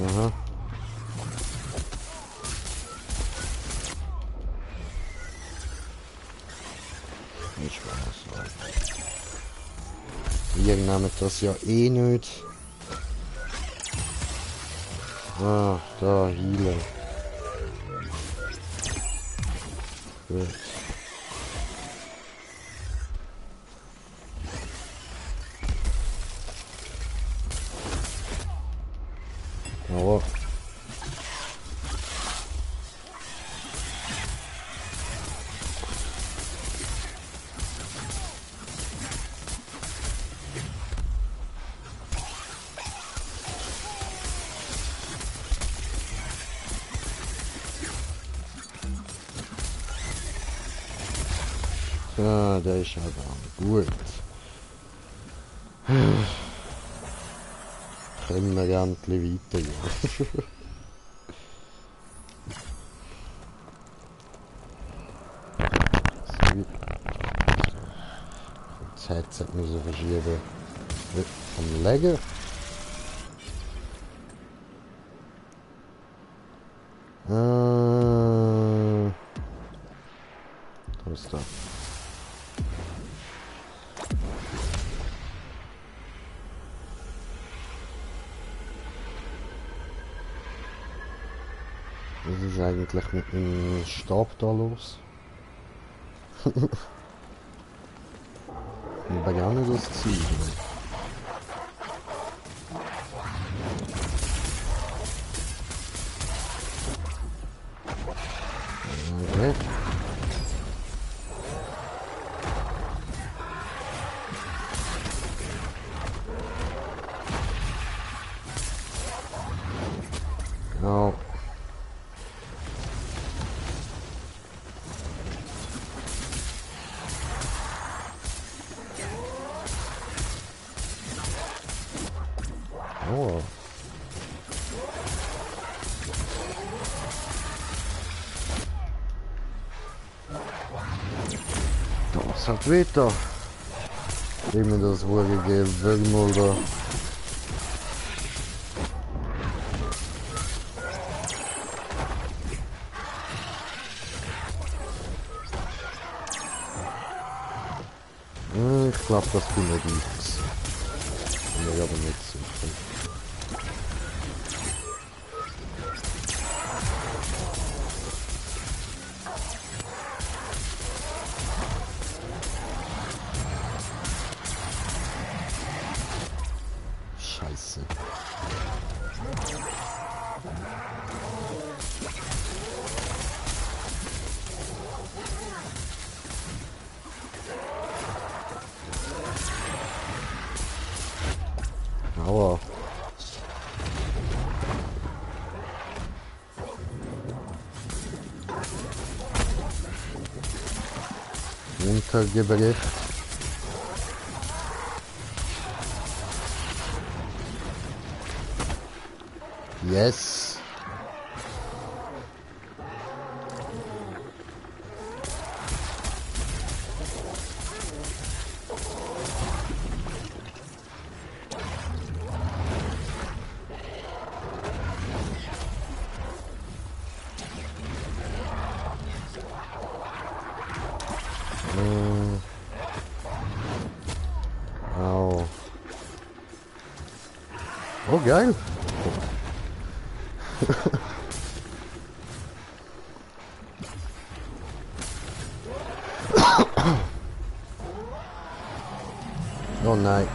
Aha. Nicht Spaß. Wir nehmen das ja eh nicht. Ah, da, Healer. Gut. Aber ja, der ist aber gut. Können wir gerne ein bisschen weitergehen. Das Headset müssen verschieben. Vom Legen. Was ist da? Was ist eigentlich mit dem Stab da los? Ich bin gar nicht das Ziel. Okay. Oh. Oh. Das hat weiter. Dem mir das wohl gegeben, irgendwo da. Ich glaube, das bin nicht ich. Bin mir aber nicht sicher. Scheiße. Aua. Untergebracht. Yes. Au. Oh, geil. Oh nein.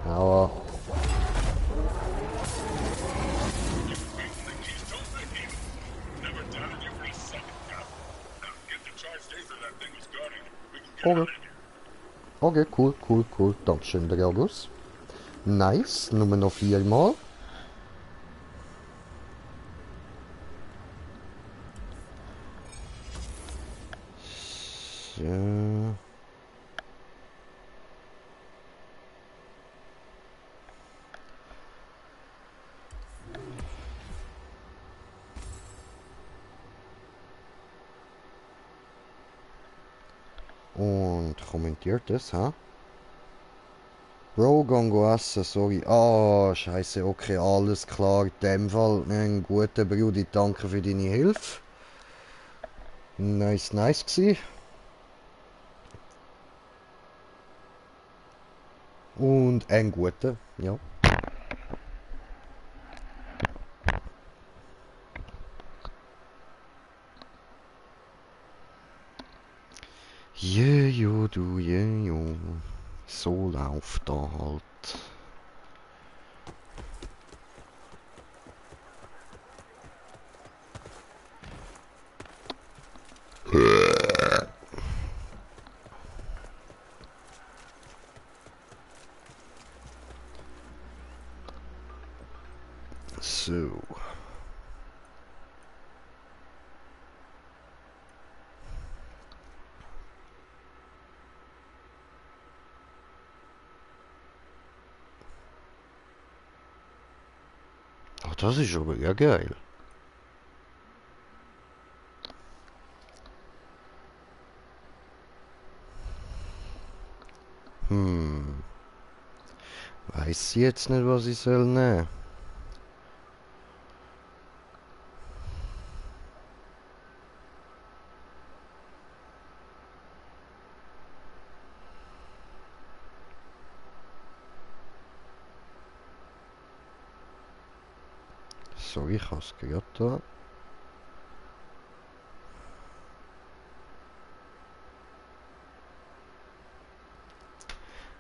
Aua. Okay. Okay, cool. Dankeschön, der August. Nice, Nummer noch 4 Mal. So. Und kommentiert es, ha? Bro, go essen, sorry. Ah, scheiße, okay, alles klar. In dem Fall, ein guter Brudi, danke für deine Hilfe. Nice gsi. Und ein guter, ja. Jejo, du jejo. So läuft da halt. So. Ach, das ist aber ja geil. Weiß jetzt nicht, was ich soll nehmen. So, ich has gerade da.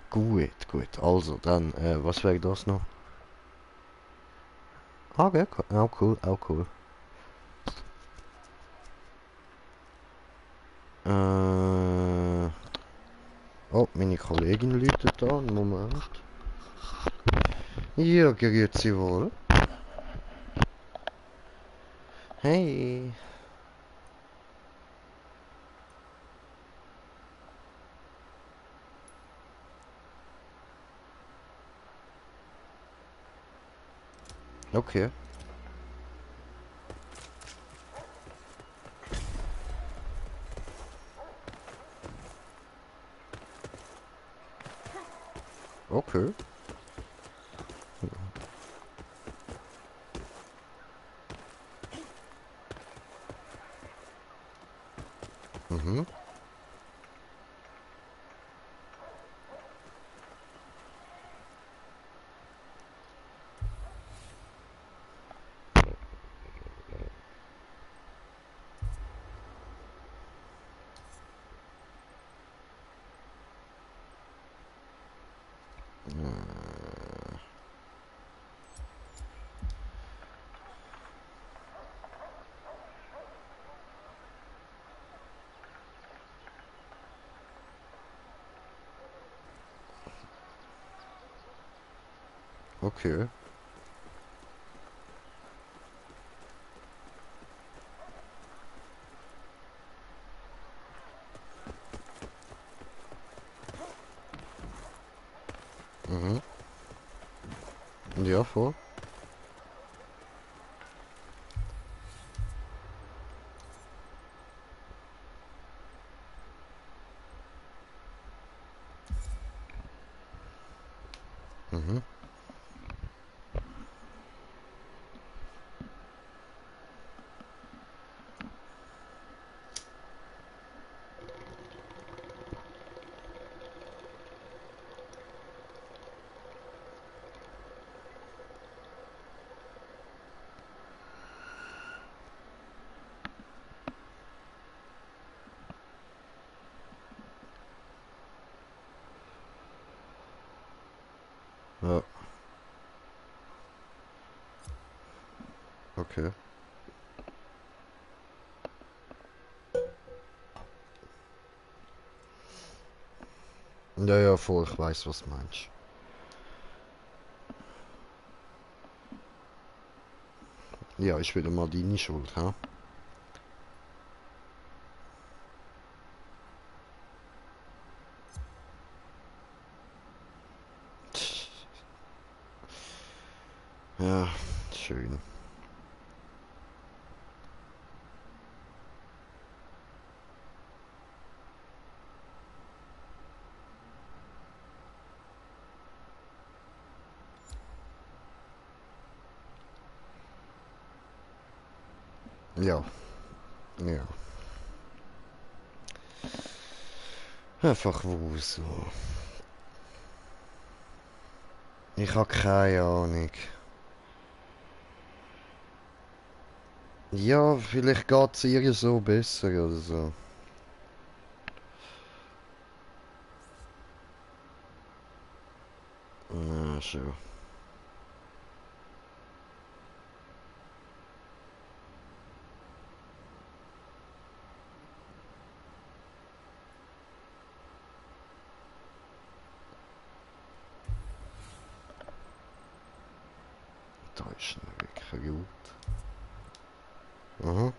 Gut. Also, dann, was wäre das noch? Ah, okay, auch cool. Oh, meine Kollegin läutet da, einen Moment. Ja, grüezi wohl. Hey. Okay. Okay. Mhm. Okay. Mhm. Ja, voll. Mhm. Ja, okay. Ja, ja, voll, ich weiß, was du meinst. Ja, ist wieder mal deine Schuld, hä? Ja, schön. Ja, ja. Einfach wo so. Ich habe keine Ahnung. Ja, vielleicht geht es ihr so besser oder so. Ja, schon. Da ist noch wirklich gut. Aha.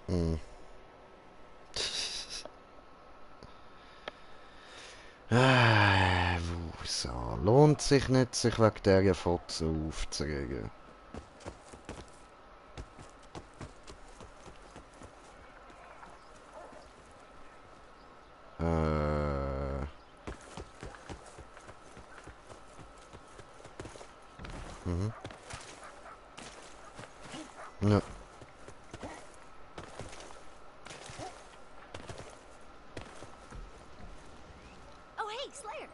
Hm. So. Lohnt sich nicht, sich wegen dieser Fotze aufzuregen. Äh. Mhm. Ja. Oh, hey, Slayer.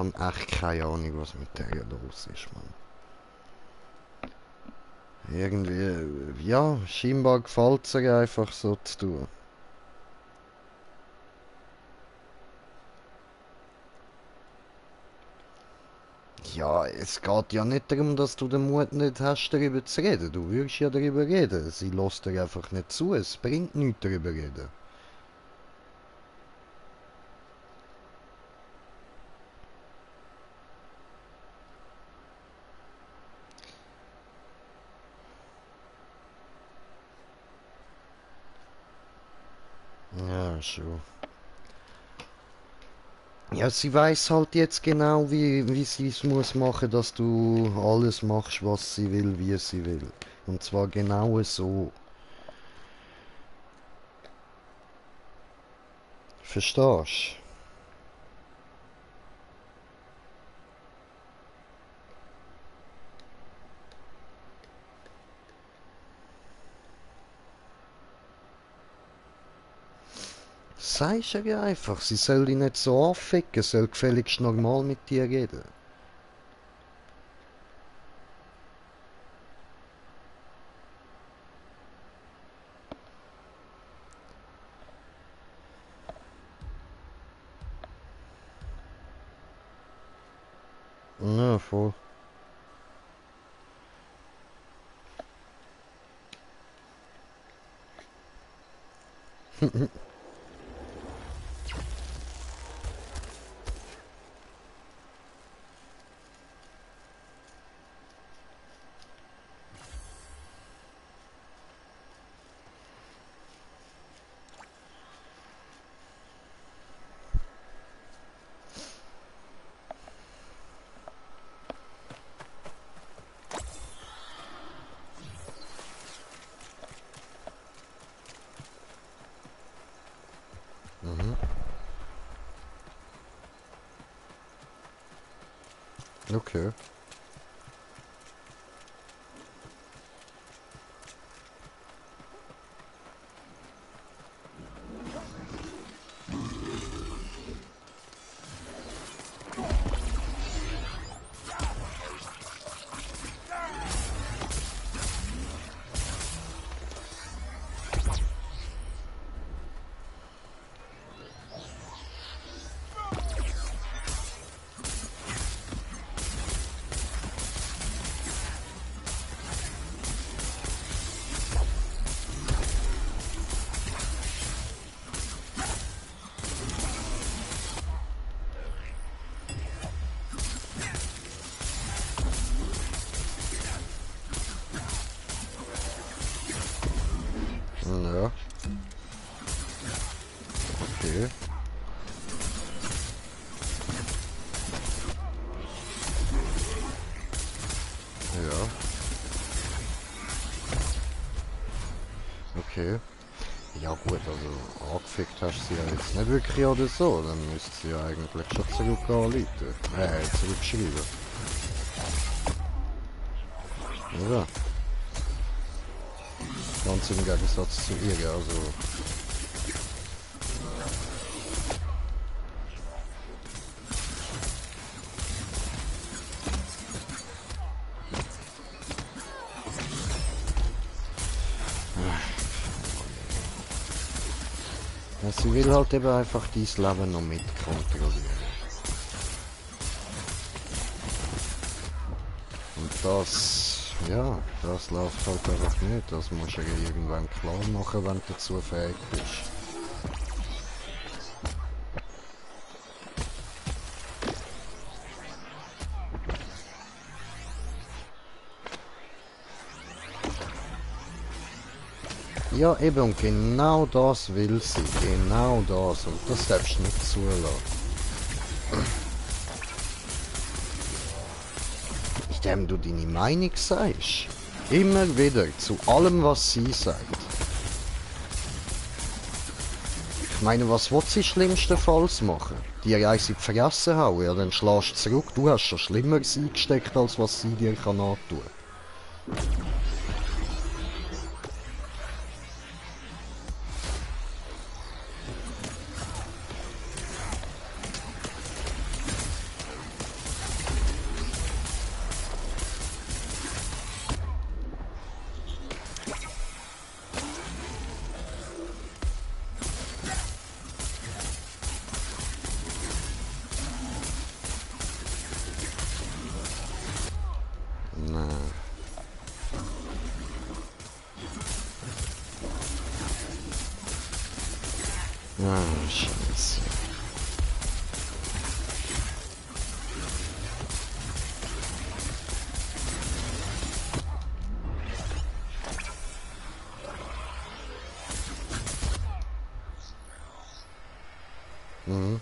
habe echt keine Ahnung, was mit der los ist, Mann. Irgendwie, ja, scheinbar gefällt es ihr einfach so zu tun. Ja, es geht ja nicht darum, dass du den Mut nicht hast, darüber zu reden. Du würdest ja darüber reden. Sie lässt dir einfach nicht zu. Es bringt nichts, darüber reden. Ja, schon. Ja, sie weiß halt jetzt genau, wie sie es muss machen, dass du alles machst, was sie will, wie sie will. Und zwar genau so. Verstehst? Sagst du ihr einfach, sie soll dich nicht so anficken, soll gefälligst normal mit dir reden. Ja, voll. Mhm. Okay. Ja, okay. Ja, okay. Ja gut, also angefickt hast du sie ja jetzt nicht wirklich oder so, dann müsste sie ja eigentlich schon zurück anrufen. Zurückschreiben. Oder? Ganz im Gegensatz zu ihr, also... Ja, sie will halt eben einfach dein Leben noch mit kontrollieren. Und das, ja, das läuft halt einfach nicht. Das musst du dir irgendwann klar machen, wenn du dazu fähig bist. Ja, eben, und genau das will sie. Genau das. Und das darfst du nicht zulassen. Indem du deine Meinung sagst. Immer wieder, zu allem, was sie sagt. Ich meine, was will sie schlimmstenfalls machen? Dir eins in die Fresse hauen, ja, dann schlägst du zurück. Du hast schon Schlimmeres eingesteckt, als was sie dir kann antun. Ah, Scheiße. Mhm.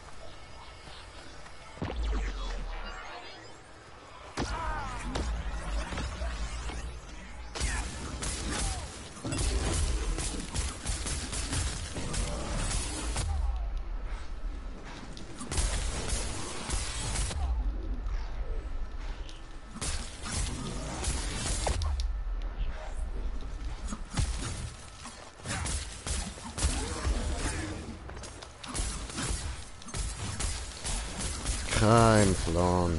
Kein Plan.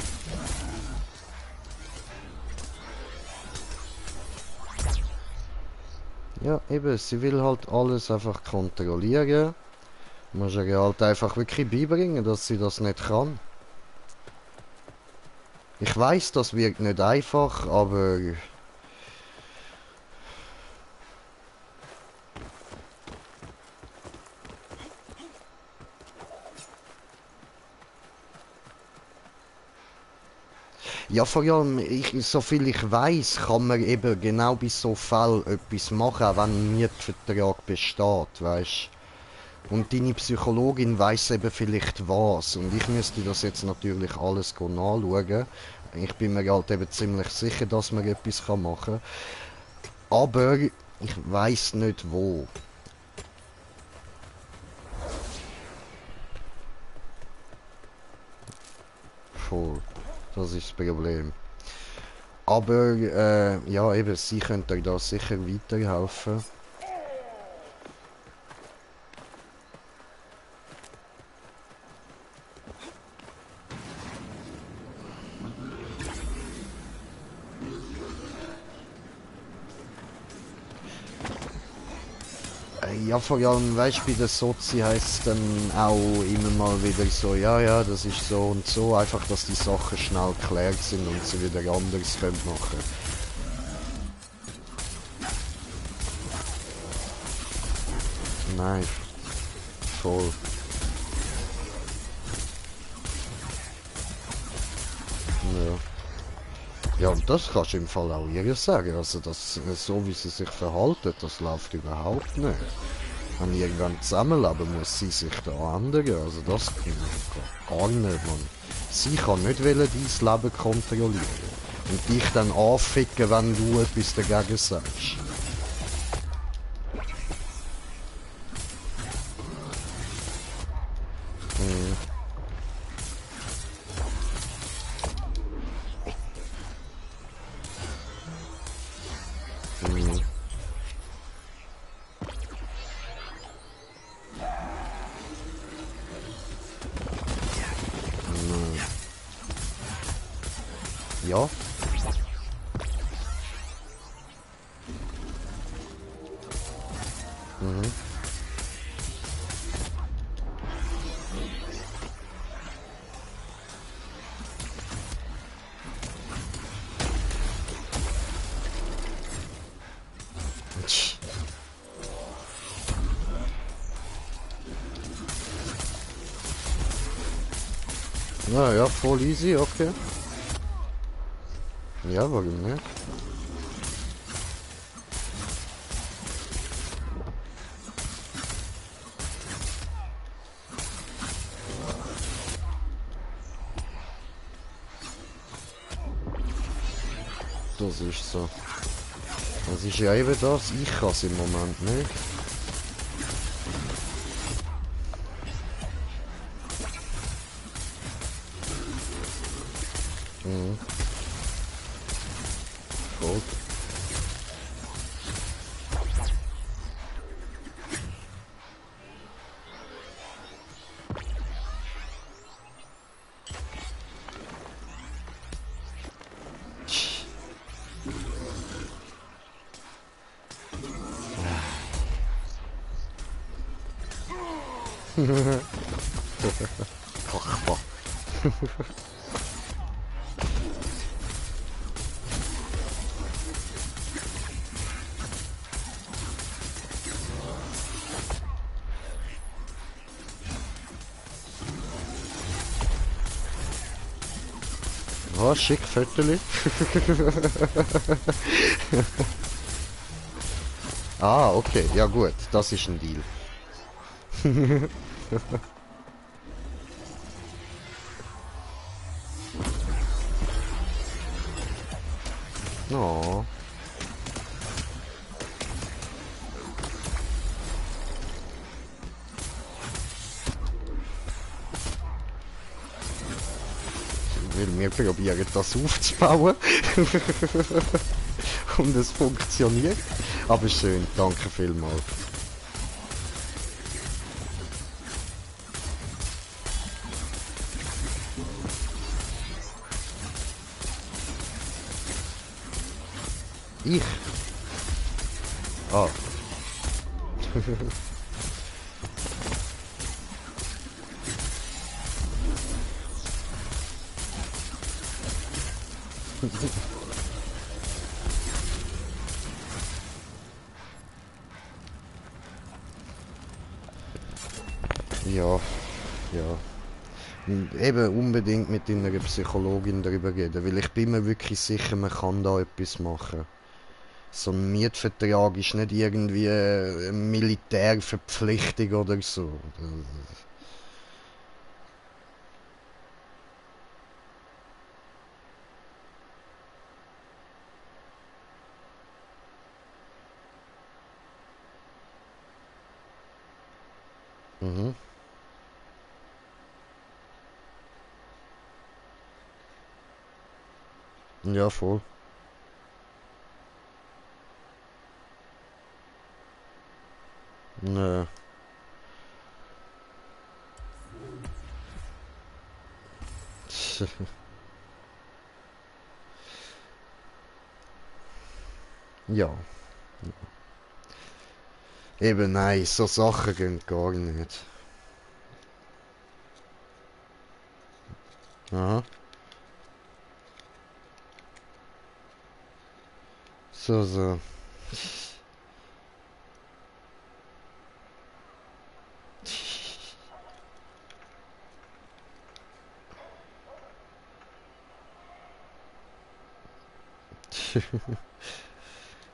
Ja, eben, sie will halt alles einfach kontrollieren. Muss ihr halt einfach wirklich beibringen, dass sie das nicht kann. Ich weiß, das wird nicht einfach, aber... Ja, vor allem, soviel ich weiß, kann man eben genau bei so Fällen etwas machen, auch wenn ein Mietvertrag besteht, weißt. Und deine Psychologin weiß eben vielleicht was. Und ich müsste das jetzt natürlich alles nachschauen. Ich bin mir halt eben ziemlich sicher, dass man etwas machen kann. Aber ich weiß nicht wo. Voll. Das ist das Problem. Aber ja, eben, sie könnte euch da sicher weiterhelfen. Ja, vor allem, weißt du, bei der Sozi heisst es dann auch immer mal wieder so, ja, ja, das ist so und so, einfach, dass die Sachen schnell geklärt sind und sie wieder anders können machen. Nein, voll. Ja. Ja, und das kannst du im Fall auch ihr sagen, also das, so wie sie sich verhalten, das läuft überhaupt nicht. Wenn irgendwann zusammenleben, muss sie sich da ändern. Also das geht gar nicht, Mann. Sie kann nicht wollen, dein Leben kontrollieren. Und dich dann anficken, wenn du etwas dagegen sagst. Mhm. Mhm. Ja. Mhm. Tsch. Ja, ja, voll easy, okay. Ja, warum nicht? Das ist so. Das ist ja eben das, ich kann es im Moment nicht. Mhm. Voll. Tsch. Ach, Oh, schick Fotos. Ah, okay. Ja gut, das ist ein Deal. Oh. Weil wir probieren das aufzubauen. Und es funktioniert. Aber schön, danke vielmals. Ich? Ah. Ja, ja. Und eben unbedingt mit einer Psychologin darüber reden, weil ich bin mir wirklich sicher, man kann da etwas machen. So ein Mietvertrag ist nicht irgendwie eine Militärverpflichtung oder so. Mhm. Ja, voll. Nö. Ja. Eben nein, so Sachen gehen gar nicht. Aha. So, so.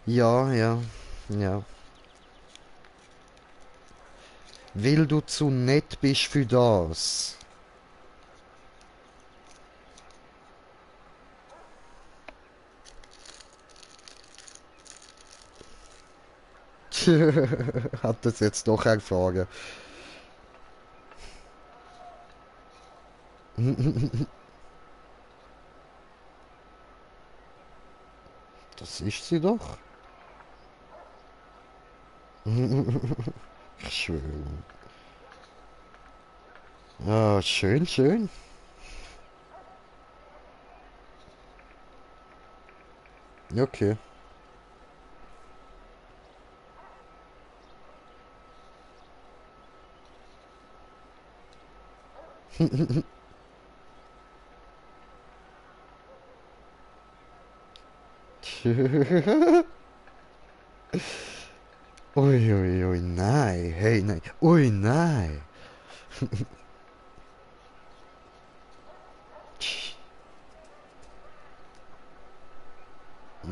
Ja, ja, ja. Weil du zu nett bist für das. Hat das jetzt doch erfahren. Das ist sie doch. Schön. Ah, schön, schön. Okay. Ui, ui, ui, nein. Hey, nein. Ui, nein.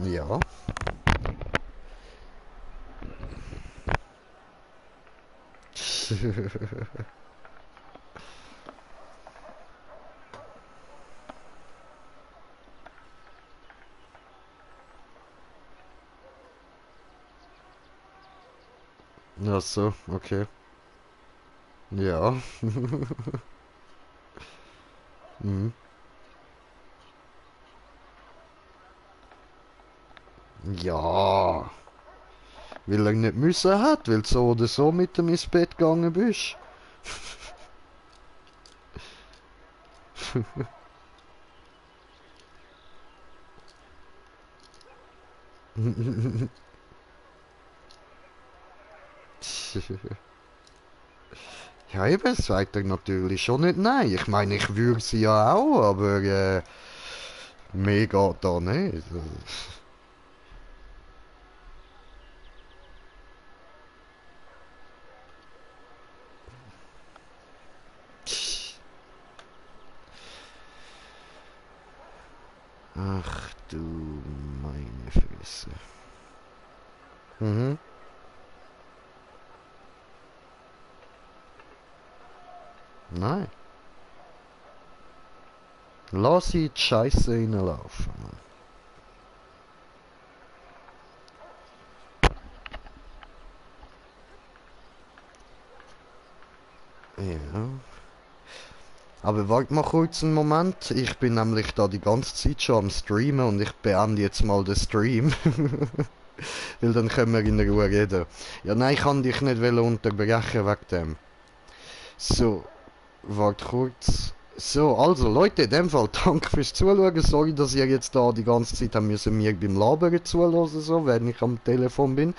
Ja. Ach so, okay. Ja. Mhm. Ja. Weil er nicht müssen hat, weil du so oder so mit ihm ins Bett gegangen bist. Ja, eben, sagt er natürlich schon nicht nein. Ich meine, ich würde sie ja auch, aber mehr geht da nicht. Ach du meine Fresse. Mhm. Nein. Lass sie die Scheiße reinlaufen, Mann. Ja. Aber warte mal kurz einen Moment. Ich bin nämlich da die ganze Zeit schon am Streamen und ich beende jetzt mal den Stream. Weil dann können wir in Ruhe reden. Ja, nein, ich kann dich nicht unterbrechen wegen dem. So, warte kurz. So, also Leute, in dem Fall danke fürs Zuschauen. Sorry, dass ihr jetzt da die ganze Zeit haben müssen mir beim Labern zuhören, so, wenn ich am Telefon bin.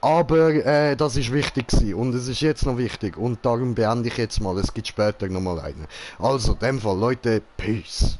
Aber das ist wichtig gewesen und es ist jetzt noch wichtig und darum beende ich jetzt mal. Es gibt später nochmal eine. Also, in dem Fall, Leute, Peace.